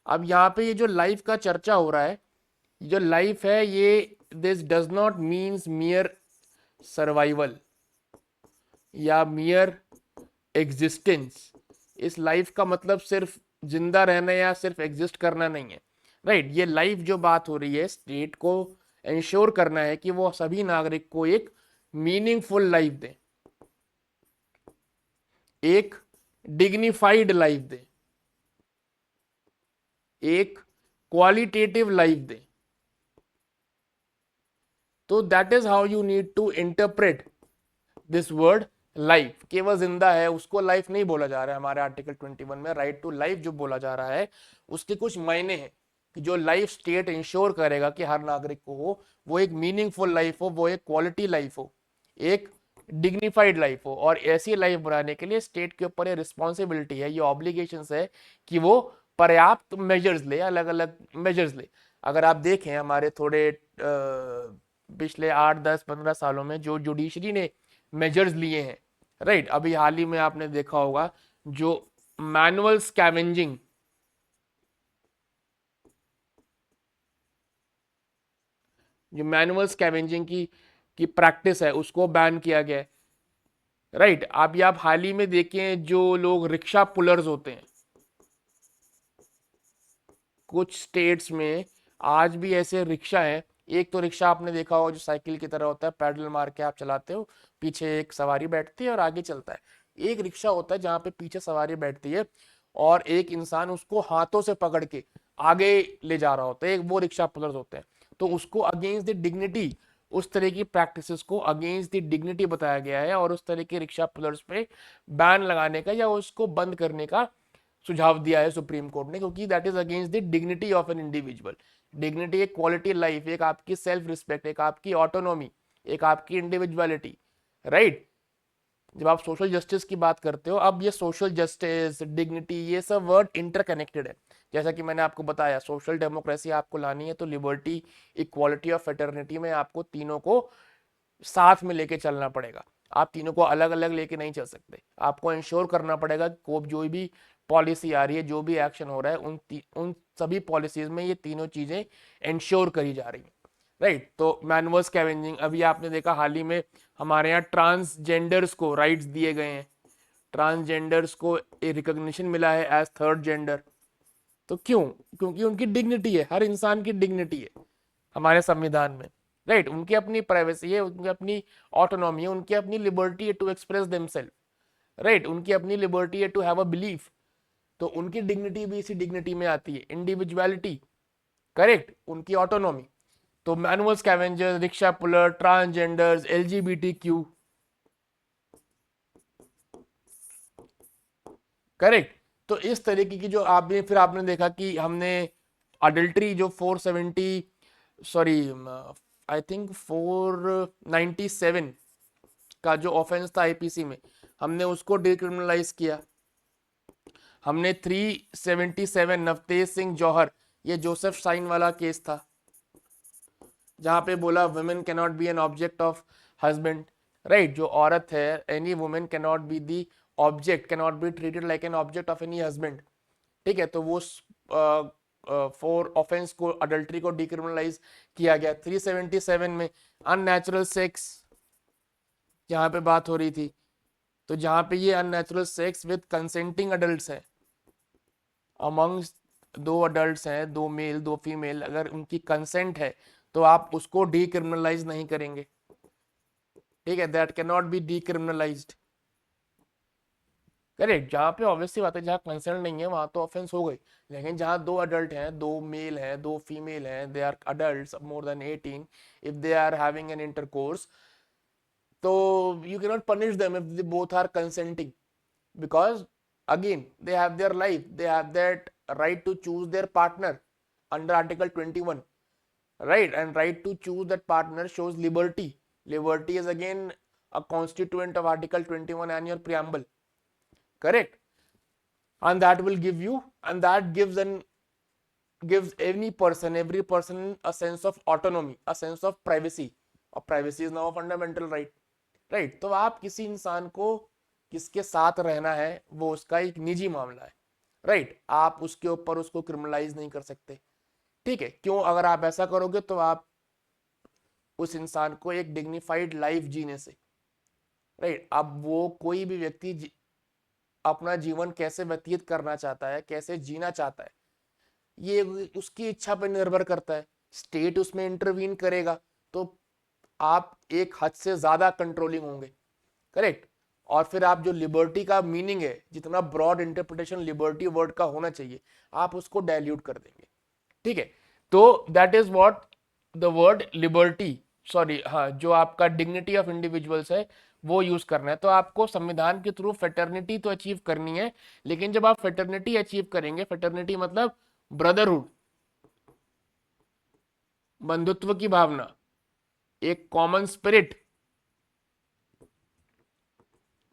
अब यहाँ पे ये जो लाइफ का चर्चा हो रहा है, जो लाइफ है, ये this does not means मियर survival या मियर एग्जिस्टेंस। इस लाइफ का मतलब सिर्फ जिंदा रहना या सिर्फ एग्जिस्ट करना नहीं है, राइट। ये लाइफ जो बात हो रही है, स्टेट को इंश्योर करना है कि वो सभी नागरिक को एक मीनिंगफुल लाइफ दे, एक डिग्निफाइड लाइफ दे, एक क्वालिटेटिव लाइफ दे। तो that is how you need to interpret this word life. केवल जिंदा है उसको लाइफ नहीं बोला जा रहा है हमारे आर्टिकल 21 में। राइट टू लाइफ जो बोला जा रहा है, उसके कुछ मायने हैं कि जो लाइफ स्टेट इंश्योर करेगा कि हर नागरिक को हो, वो एक मीनिंगफुल लाइफ हो, वो एक क्वालिटी लाइफ हो, एक डिग्निफाइड लाइफ हो। और ऐसी लाइफ बनाने के लिए स्टेट के ऊपर ये रिस्पॉन्सिबिलिटी है, ये ऑब्लिगेशंस है कि वो पर्याप्त मेजर्स ले, अलग अलग मेजर्स ले। अगर आप देखें हमारे थोड़े पिछले 8 10 15 सालों में जो जुडिशरी ने मेजर्स लिए हैं, राइट, अभी हाल ही में आपने देखा होगा जो मैनुअल जो मैनुअल स्कैवेंजिंग की प्रैक्टिस है उसको बैन किया गया है। राइट, अभी आप हाल ही में देखें जो लोग रिक्शा पुलर्स होते हैं, कुछ स्टेट्स में आज भी ऐसे रिक्शा हैं। एक तो रिक्शा आपने देखा होगा जो साइकिल की तरह होता है, पैडल मार के आप चलाते हो, पीछे एक सवारी बैठती है और आगे चलता है। एक रिक्शा होता है जहाँ पे पीछे सवारी बैठती है और एक इंसान उसको हाथों से पकड़ के आगे ले जा रहा होता है, एक वो रिक्शा पुलर्स होते हैं। तो उसको अगेंस्ट द डिग्निटी, उस तरह की प्रैक्टिसेस को अगेंस्ट द डिग्निटी बताया गया है और उस तरह के रिक्शा पुलर्स पे बैन लगाने का या उसको बंद करने का सुझाव दिया है सुप्रीम कोर्ट ने, क्योंकि that is against the dignity of an individual. Dignity एक क्वालिटी लाइफ, एक आपकी सेल्फ रिस्पेक्ट, एक आपकी ऑटोनॉमी, एक आपकी इंडिविजुअलिटी। राइट, जब आप सोशल जस्टिस की बात करते हो, अब ये सोशल जस्टिस, डिग्निटी, ये सब वर्ड इंटरकनेक्टेड है। जैसा कि मैंने आपको बताया, सोशल डेमोक्रेसी आपको लानी है तो लिबर्टी, इक्वालिटी और फेटर्निटी में आपको तीनों को साथ में लेके चलना पड़ेगा। आप तीनों को अलग अलग लेके नहीं चल सकते। आपको इंश्योर करना पड़ेगा कि जो भी पॉलिसी आ रही है, जो भी एक्शन हो रहा है, उन सभी पॉलिसीज में ये तीनों चीजें इंश्योर करी जा रही हैं। राइट, तो मैनुअल स्कैवेंजिंग, अभी आपने देखा हाल ही में हमारे यहाँ ट्रांसजेंडर्स को राइट्स दिए गए हैं, ट्रांसजेंडर्स को रिकॉग्निशन मिला है एज थर्ड जेंडर। तो क्यों? क्योंकि उनकी डिग्निटी है, हर इंसान की डिग्निटी है हमारे संविधान में। राइट, उनकी अपनी प्राइवेसी है, उनकी अपनी ऑटोनॉमी है, उनकी अपनी लिबर्टी है टू एक्सप्रेस देमसेल्फ। राइट, उनकी अपनी लिबर्टी है टू हैव अ बिलीफ। तो उनकी डिग्निटी भी इसी डिग्निटी में आती है, इंडिविजुअलिटी। करेक्ट, उनकी ऑटोनॉमी। तो manual scavengers, rickshaw puller, transgenders, LGBTQ। Correct, तो इस तरीके की जो आपने फिर आपने देखा कि हमने अडल्ट्री जो 470, सॉरी, आई थिंक 497 का जो ऑफेंस था आईपीसी में, हमने उसको डिक्रिमिनलाइज किया। हमने 377 नवतेज सिंह जौहर, ये जोसेफ साइन वाला केस था जहां पे बोला women can not B an object of husband. Right, जो औरत है, any women can not be the object, can not be treated like an object of any husband. ठीक है, तो वो फोर ऑफेंस को, अडल्ट्री को डिक्रिमिनलाइज किया गया। 377 में अननेचुरल सेक्स जहां पे बात हो रही थी, तो जहां पे ये unnatural sex with consenting adults है, अमंग्स दो अडल्ट्स हैं, दो मेल दो फीमेल, अगर उनकी कंसेंट है तो आप उसको डिक्रिमिनलाइज नहीं करेंगे। ठीक है, that can not be decriminalized. Correct, जहाँ पे ऑब्वियसली बात है, जहाँ कंसर्न नहीं है वहां तो ऑफेंस हो गई। लेकिन जहाँ दो अडल्ट हैं, दो मेल हैं दो फीमेल हैं, they are adults more than 18, if they are having an intercourse, तो you can not punish them if they both are consenting, because again they have their life, they have that right to choose their partner under article 21. Right, and right to choose that partner shows liberty. Liberty is again a constituent of article 21 and your preamble. Correct, and that will give you, and that gives every person a sense of autonomy, a sense of privacy, or privacy is now a fundamental right. Right, तो आप किसी इंसान को किसके साथ रहना है वो उसका एक निजी मामला है। राइट, आप उसके ऊपर उसको क्रिमिनलाइज नहीं कर सकते। ठीक है, क्यों? अगर आप ऐसा करोगे तो आप उस इंसान को एक डिग्निफाइड लाइफ जीने से, राइट, अब वो कोई भी व्यक्ति अपना जीवन कैसे व्यतीत करना चाहता है, कैसे जीना चाहता है, ये उसकी इच्छा पर निर्भर करता है। स्टेट उसमें इंटरवीन करेगा तो आप एक हद से ज्यादा कंट्रोलिंग होंगे। करेक्ट, और फिर आप जो लिबर्टी का मीनिंग है, जितना ब्रॉड इंटरप्रिटेशन लिबर्टी वर्ड का होना चाहिए, आप उसको डायल्यूट कर देंगे। ठीक है, तो that is what the word liberty, sorry, हाँ, जो आपका डिग्निटी ऑफ इंडिविजुअल्स है वो यूज करना है। तो आपको संविधान के थ्रू फेटर्निटी तो अचीव करनी है, लेकिन जब आप फेटर्निटी अचीव करेंगे, फेटर्निटी मतलब ब्रदरहुड, बंधुत्व की भावना, एक कॉमन स्पिरिट,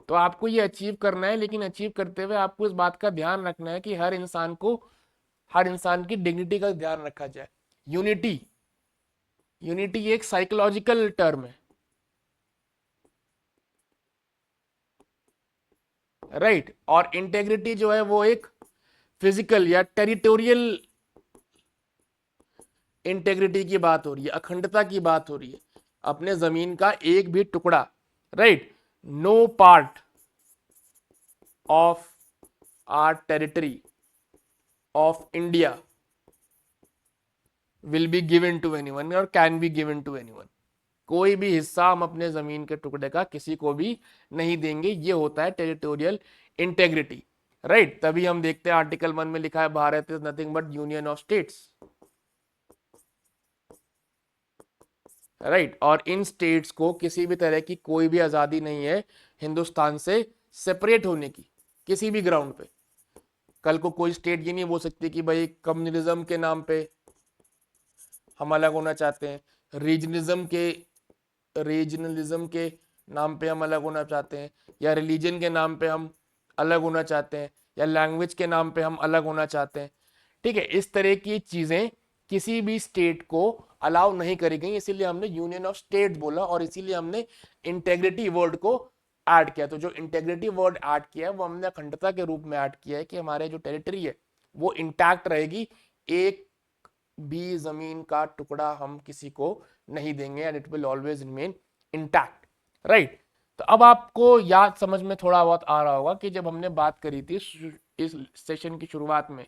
तो आपको ये अचीव करना है। लेकिन अचीव करते हुए आपको इस बात का ध्यान रखना है कि हर इंसान की डिग्निटी का ध्यान रखा जाए। यूनिटी, यूनिटी एक साइकोलॉजिकल टर्म है। राइट, और इंटेग्रिटी जो है वो एक फिजिकल या टेरिटोरियल इंटेग्रिटी की बात हो रही है, अखंडता की बात हो रही है, अपने जमीन का एक भी टुकड़ा, right, no part of our territory of India will be given to anyone और can be given to anyone. कोई भी हिस्सा हम अपने जमीन के टुकड़े का किसी को भी नहीं देंगे, ये होता है टेरिटोरियल इंटेग्रिटी, राइट। तभी हम देखते हैं आर्टिकल 1 में लिखा है Bharat is nothing but union of states, right. और इन स्टेट्स को किसी भी तरह की कोई भी आजादी नहीं है हिंदुस्तान से सेपरेट होने की, किसी भी ग्राउंड पे। कल को कोई स्टेट ये नहीं बोल सकती कि भाई कम्युनिज्म के नाम पे हम अलग होना चाहते हैं, रीजनलिज्म के नाम पे हम अलग होना चाहते हैं, या रिलीजन के नाम पे हम अलग होना चाहते हैं, या लैंग्वेज के नाम पे हम अलग होना चाहते हैं। ठीक है, इस तरह की चीजें किसी भी स्टेट को अलाउ नहीं करी गई, इसीलिए हमने यूनियन ऑफ स्टेट बोला और इसीलिए हमने इंटेग्रिटी वर्ड को ऐड किया। तो जो इंटेग्रिटी वर्ड ऐड किया है वो हमने अखंडता के रूप में ऐड किया है कि हमारे जो टेरिटरी है वो इंटैक्ट रहेगी, एक भी जमीन का टुकड़ा हम किसी को नहीं देंगे and it will always remain intact, right. तो अब आपको याद समझ में थोड़ा बहुत आ रहा होगा कि जब हमने बात करी थी इस सेशन की शुरुआत में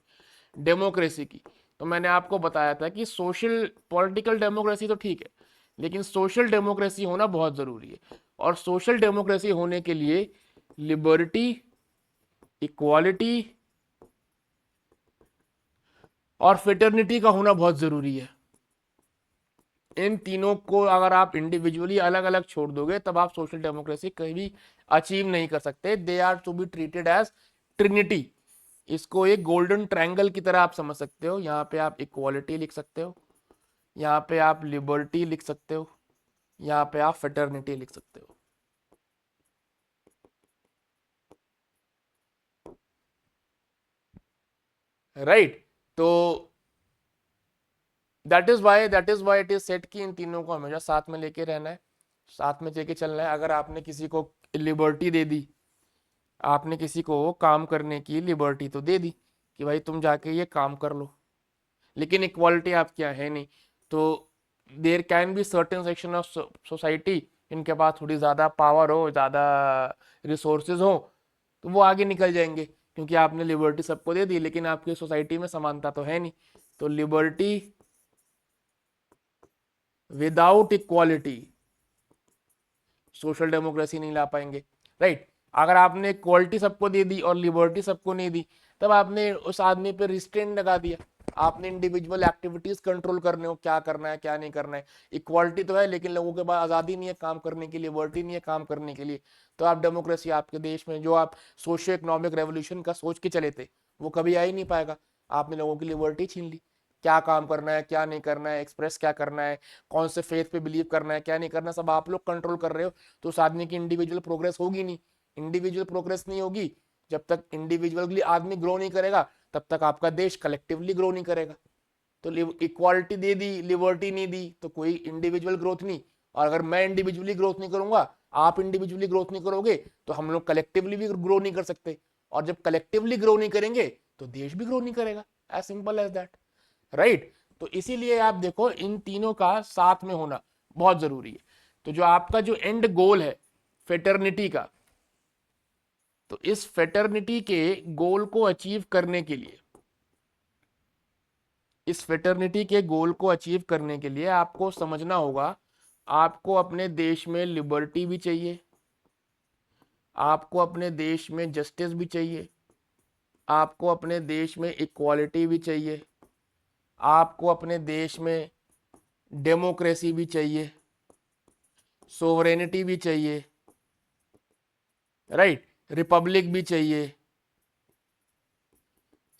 डेमोक्रेसी की, तो मैंने आपको बताया था कि सोशल पॉलिटिकल डेमोक्रेसी तो ठीक है, लेकिन सोशल डेमोक्रेसी होना बहुत जरूरी है। और सोशल डेमोक्रेसी होने के लिए लिबर्टी, इक्वालिटी और फिटर्निटी का होना बहुत जरूरी है। इन तीनों को अगर आप इंडिविजुअली अलग अलग छोड़ दोगे तब आप सोशल डेमोक्रेसी कहीं भी अचीव नहीं कर सकते। They are to be treated as trinity. इसको एक गोल्डन ट्रायंगल की तरह आप समझ सकते हो। यहाँ पे आप इक्वालिटी लिख सकते हो, यहाँ पे आप लिबर्टी लिख सकते हो, यहाँ पे आप फेटर्निटी लिख सकते हो, राइट। तो that is why it is set कि इन तीनों को हमेशा साथ में लेके रहना है, साथ में लेके चलना है। अगर आपने किसी को लिबर्टी दे दी, आपने किसी को काम करने की लिबर्टी तो दे दी कि भाई तुम जाके ये काम कर लो, लेकिन इक्वालिटी आपके यहाँ है नहीं, तो there can be certain section of society इनके पास थोड़ी ज़्यादा पावर हो, ज़्यादा रिसोर्सेज हो, तो वो आगे निकल जाएंगे क्योंकि आपने लिबर्टी सबको दे दी, लेकिन आपकी सोसाइटी में समानता तो है नहीं। तो liberty without equality social democracy नहीं ला पाएंगे, राइट। अगर आपने इक्वालिटी सबको दे दी और लिबर्टी सबको नहीं दी, तब आपने उस आदमी पे रिस्ट्रेंट लगा दिया। आपने इंडिविजुअल एक्टिविटीज कंट्रोल करने हो, क्या करना है क्या नहीं करना है। इक्वालिटी तो है लेकिन लोगों के पास आज़ादी नहीं है काम करने की, लिबर्टी नहीं है काम करने के लिए। तो आप डेमोक्रेसी आपके देश में जो आप सोशियो इकोनॉमिक रेवोल्यूशन का सोच के चले थे वो कभी आ ही नहीं पाएगा। आपने लोगों की लिबर्टी छीन ली, क्या काम करना है क्या नहीं करना है, एक्सप्रेस क्या करना है, कौन से फेथ पे बिलीव करना है क्या नहीं करना, सब आप लोग कंट्रोल कर रहे हो। तो उस आदमी की इंडिविजुअल प्रोग्रेस होगी नहीं। इंडिविजुअल प्रोग्रेस नहीं होगी जब तक इंडिविजुअली आदमी ग्रो नहीं करेगा, तब तक आपका देश कलेक्टिवली ग्रो नहीं करेगा। तो इक्वालिटी दे दी, लिबर्टी नहीं दी, तो कोई इंडिविजुअल ग्रोथ नहीं। और अगर मैं इंडिविजुअली ग्रोथ नहीं करूंगा, आप इंडिविजुअली ग्रोथ नहीं करोगे, तो हम लोग कलेक्टिवली भी ग्रो नहीं कर सकते। और जब कलेक्टिवली ग्रो नहीं करेंगे तो देश भी ग्रो नहीं करेगा, as simple as that, right. तो इसीलिए आप देखो इन तीनों का साथ में होना बहुत जरूरी है। तो जो आपका जो एंड गोल है फेटर्निटी का, तो इस फेटर्निटी के गोल को अचीव करने के लिए, इस फेटर्निटी के गोल को अचीव करने के लिए आपको समझना होगा, आपको अपने देश में लिबर्टी भी चाहिए, आपको अपने देश में जस्टिस भी चाहिए, आपको अपने देश में इक्वालिटी भी चाहिए, आपको अपने देश में डेमोक्रेसी भी चाहिए, सोवरेनिटी भी चाहिए, राइट, रिपब्लिक भी चाहिए,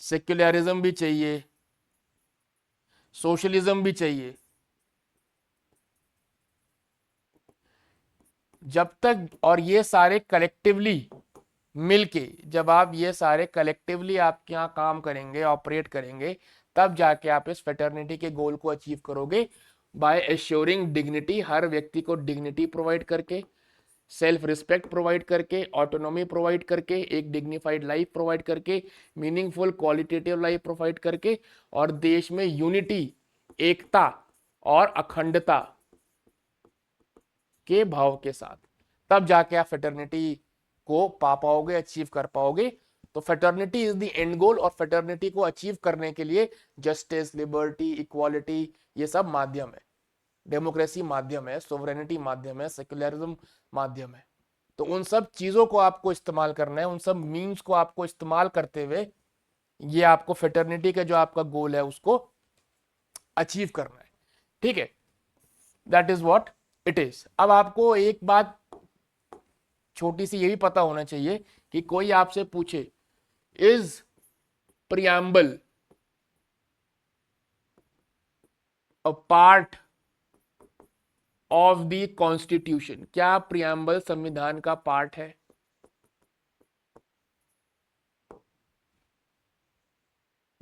सेक्युलरिज्म भी चाहिए, सोशलिज्म भी चाहिए। जब तक, और ये सारे कलेक्टिवली मिलके, जब आप ये सारे कलेक्टिवली आपके यहाँ काम करेंगे, ऑपरेट करेंगे, तब जाके आप इस फेटर्निटी के गोल को अचीव करोगे। बाय एश्योरिंग डिग्निटी, हर व्यक्ति को डिग्निटी प्रोवाइड करके, सेल्फ रिस्पेक्ट प्रोवाइड करके, ऑटोनॉमी प्रोवाइड करके, एक डिग्निफाइड लाइफ प्रोवाइड करके, मीनिंगफुल क्वालिटेटिव लाइफ प्रोवाइड करके, और देश में यूनिटी एकता और अखंडता के भाव के साथ, तब जाके आप फेटर्निटी को पा पाओगे, अचीव कर पाओगे। तो फेटर्निटी इज द एंड गोल, और फेटर्निटी को अचीव करने के लिए जस्टिस, लिबर्टी, इक्वालिटी, ये सब माध्यम है। डेमोक्रेसी माध्यम है, सोवरेनिटी माध्यम है, सेक्युलरिज्म माध्यम है। तो उन सब चीजों को आपको इस्तेमाल करना है, उन सब मीन्स को आपको इस्तेमाल करते हुए ये आपको फेटर्निटी का जो आपका गोल है उसको अचीव करना है। ठीक है, that is what it is. अब आपको एक बात छोटी सी ये भी पता होना चाहिए कि कोई आपसे पूछे is preamble a part of the constitution, क्या प्रियम्बल संविधान का पार्ट है?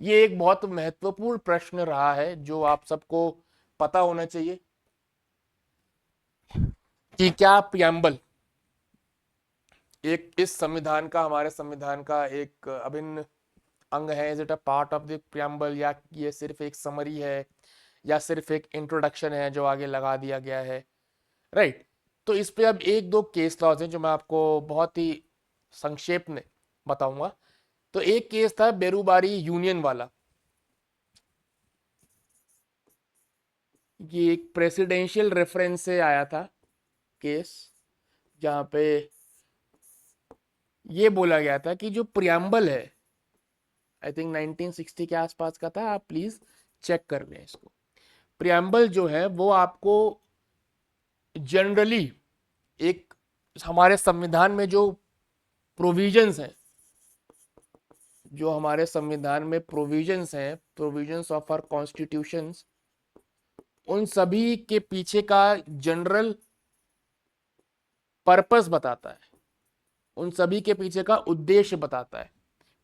ये एक बहुत महत्वपूर्ण प्रश्न रहा है जो आप सबको पता होना चाहिए कि क्या प्रियम्बल एक इस संविधान का, हमारे संविधान का एक अभिन्न अंग है? Is it a part of the preamble, या ये सिर्फ एक समरी है, या सिर्फ एक इंट्रोडक्शन है जो आगे लगा दिया गया है? राइट। तो इस पे अब एक दो केस लॉज हैं जो मैं आपको बहुत ही संक्षेप में बताऊंगा। तो एक केस था बेरूबारी यूनियन वाला। ये एक प्रेसिडेंशियल रेफरेंस से आया था केस, जहां पे ये बोला गया था कि जो प्रियम्बल है, आई थिंक 1960 के आसपास का था, आप प्लीज चेक कर लें इसको। प्रियम्बल जो है वो आपको जनरली एक, हमारे संविधान में जो प्रोविजंस हैं, जो हमारे संविधान में प्रोविजंस हैं, प्रोविजंस ऑफ आवर कॉन्स्टिट्यूशंस, उन सभी के पीछे का जनरल पर्पस बताता है, उन सभी के पीछे का उद्देश्य बताता है।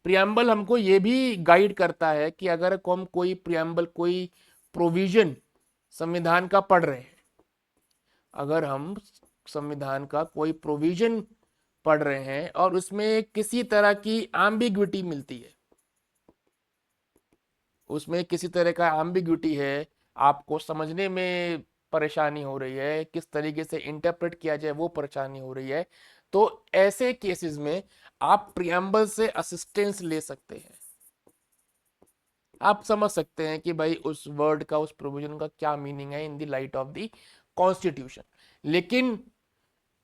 प्रियम्बल हमको ये भी गाइड करता है कि अगर हम कोई प्रियम्बल, कोई प्रोविजन संविधान का पढ़ रहे हैं, अगर हम संविधान का कोई प्रोविजन पढ़ रहे हैं और उसमें किसी तरह की एम्बिग्विटी मिलती है, उसमें किसी तरह का एम्बिग्विटी है, आपको समझने में परेशानी हो रही है, किस तरीके से इंटरप्रेट किया जाए वो परेशानी हो रही है, तो ऐसे केसेस में आप प्रियम्बल से असिस्टेंस ले सकते हैं। आप समझ सकते हैं कि भाई उस वर्ड का, उस प्रोविजन का क्या मीनिंग है in the light of the constitution. लेकिन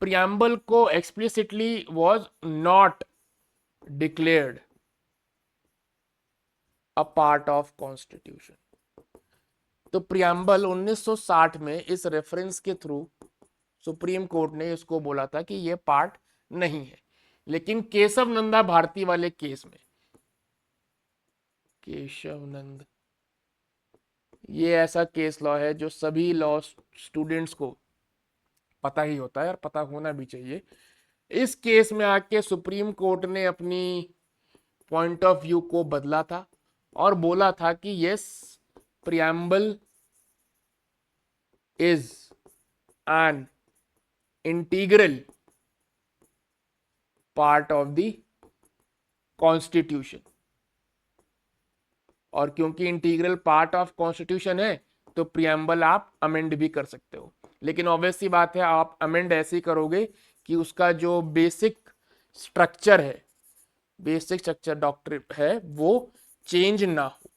प्रियम्बल को explicitly was not declared a part of constitution. तो प्रियम्बल 1960 में इस रेफरेंस के थ्रू सुप्रीम कोर्ट ने इसको बोला था कि ये पार्ट नहीं है। लेकिन केशव नंदा भारती वाले केस में, केशव नंद, ये ऐसा केस लॉ है जो सभी लॉ स्टूडेंट्स को पता ही होता है और पता होना भी चाहिए। इस केस में आके सुप्रीम कोर्ट ने अपनी पॉइंट ऑफ व्यू को बदला था और बोला था कि yes, preamble is an integral part of the constitution. और क्योंकि इंटीग्रल पार्ट ऑफ कॉन्स्टिट्यूशन है तो प्रियम्बल आप अमेंड भी कर सकते हो। लेकिन ऑब्वियस सी बात है, आप अमेंड ऐसे ही करोगे कि उसका जो बेसिक स्ट्रक्चर है, बेसिक स्ट्रक्चर डॉक्ट्रिन है, वो चेंज ना हो।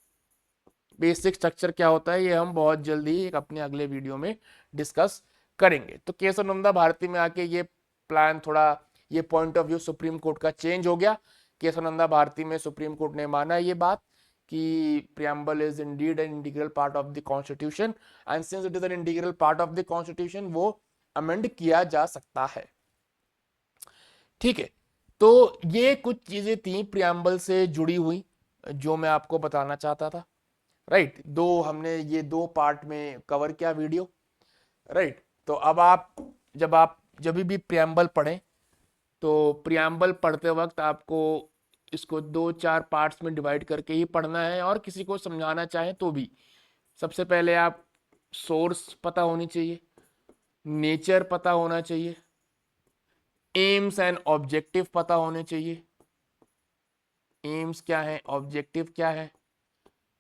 बेसिक स्ट्रक्चर क्या होता है ये हम बहुत जल्दी एक अपने अगले वीडियो में डिस्कस करेंगे। तो केशव नंदा भारती में आके ये प्लान थोड़ा, ये point of view supreme court का चेंज हो गया। केशव नंदा भारती में सुप्रीम कोर्ट ने माना ये बात कि preamble is indeed an integral part of the constitution, and since it is an integral part of the constitution वो amend किया जा सकता है। ठीक है, तो ये कुछ चीजें थी preamble से जुड़ी हुई जो मैं आपको बताना चाहता था। राइट, दो हमने ये दो पार्ट में कवर किया वीडियो। राइट, तो अब आप जब भी preamble पढ़ें तो preamble पढ़ते वक्त आपको इसको दो चार पार्ट्स में डिवाइड करके ही पढ़ना है, और किसी को समझाना चाहे तो भी सबसे पहले आप सोर्स पता होनी चाहिए, नेचर पता होना चाहिए, एम्स एंड ऑब्जेक्टिव पता होने चाहिए। एम्स क्या है, ऑब्जेक्टिव क्या है,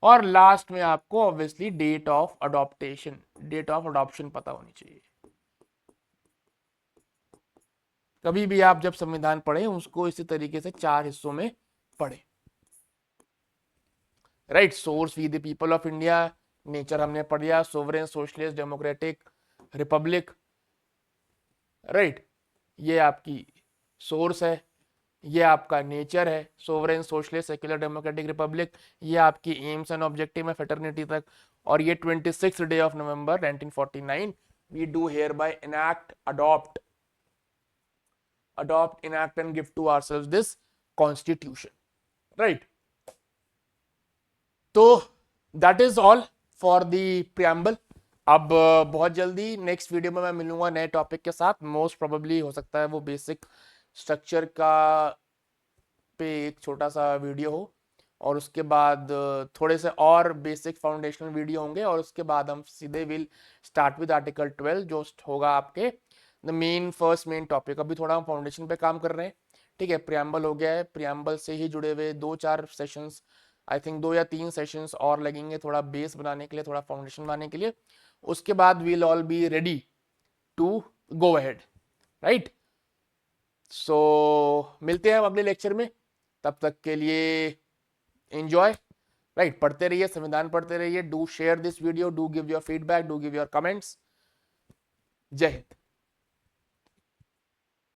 और लास्ट में आपको ऑब्वियसली डेट ऑफ अडॉप्शन पता होनी चाहिए। कभी भी आप जब संविधान पढ़े उसको इसी तरीके से 4 हिस्सों में पढ़े। Right, source we the people of India, nature हमने पढ़ लिया, sovereign, socialist, democratic, republic. Right, ये आपकी सोर्स है, ये आपका नेचर है, sovereign, socialist, secular, democratic, republic. ये आपकी एम्स एंड ऑब्जेक्टिव है फेटर्निटी तक। और ये 26 day of November 1949 we do hereby enact, adopt, enact and give to ourselves this constitution. Right, तो that is all for the preamble. अब बहुत जल्दी नेक्स्ट वीडियो में मैं मिलूंगा नए टॉपिक के साथ। मोस्ट प्रोबेबली हो सकता है वो बेसिक स्ट्रक्चर का पे एक छोटा सा वीडियो हो, और उसके बाद थोड़े से और बेसिक फाउंडेशनल वीडियो होंगे, और उसके बाद हम सीधे विल स्टार्ट विद आर्टिकल 12 जो होगा आपके द मेन टॉपिक। अभी थोड़ा हम फाउंडेशन पे काम कर रहे हैं, ठीक है। प्रियम्बल हो गया है, प्रियम्बल से ही जुड़े हुए 2-4 सेशंस, आई थिंक 2 या 3 सेशंस और लगेंगे थोड़ा बेस बनाने के लिए, थोड़ा फाउंडेशन बनाने के लिए। उसके बाद we'll all be ready to go ahead. Right, so मिलते हैं हम अगले लेक्चर में, तब तक के लिए एंजॉय। राइट, पढ़ते रहिए, संविधान पढ़ते रहिए। Do share this video, do give your feedback, do give your comments. जय हिंद।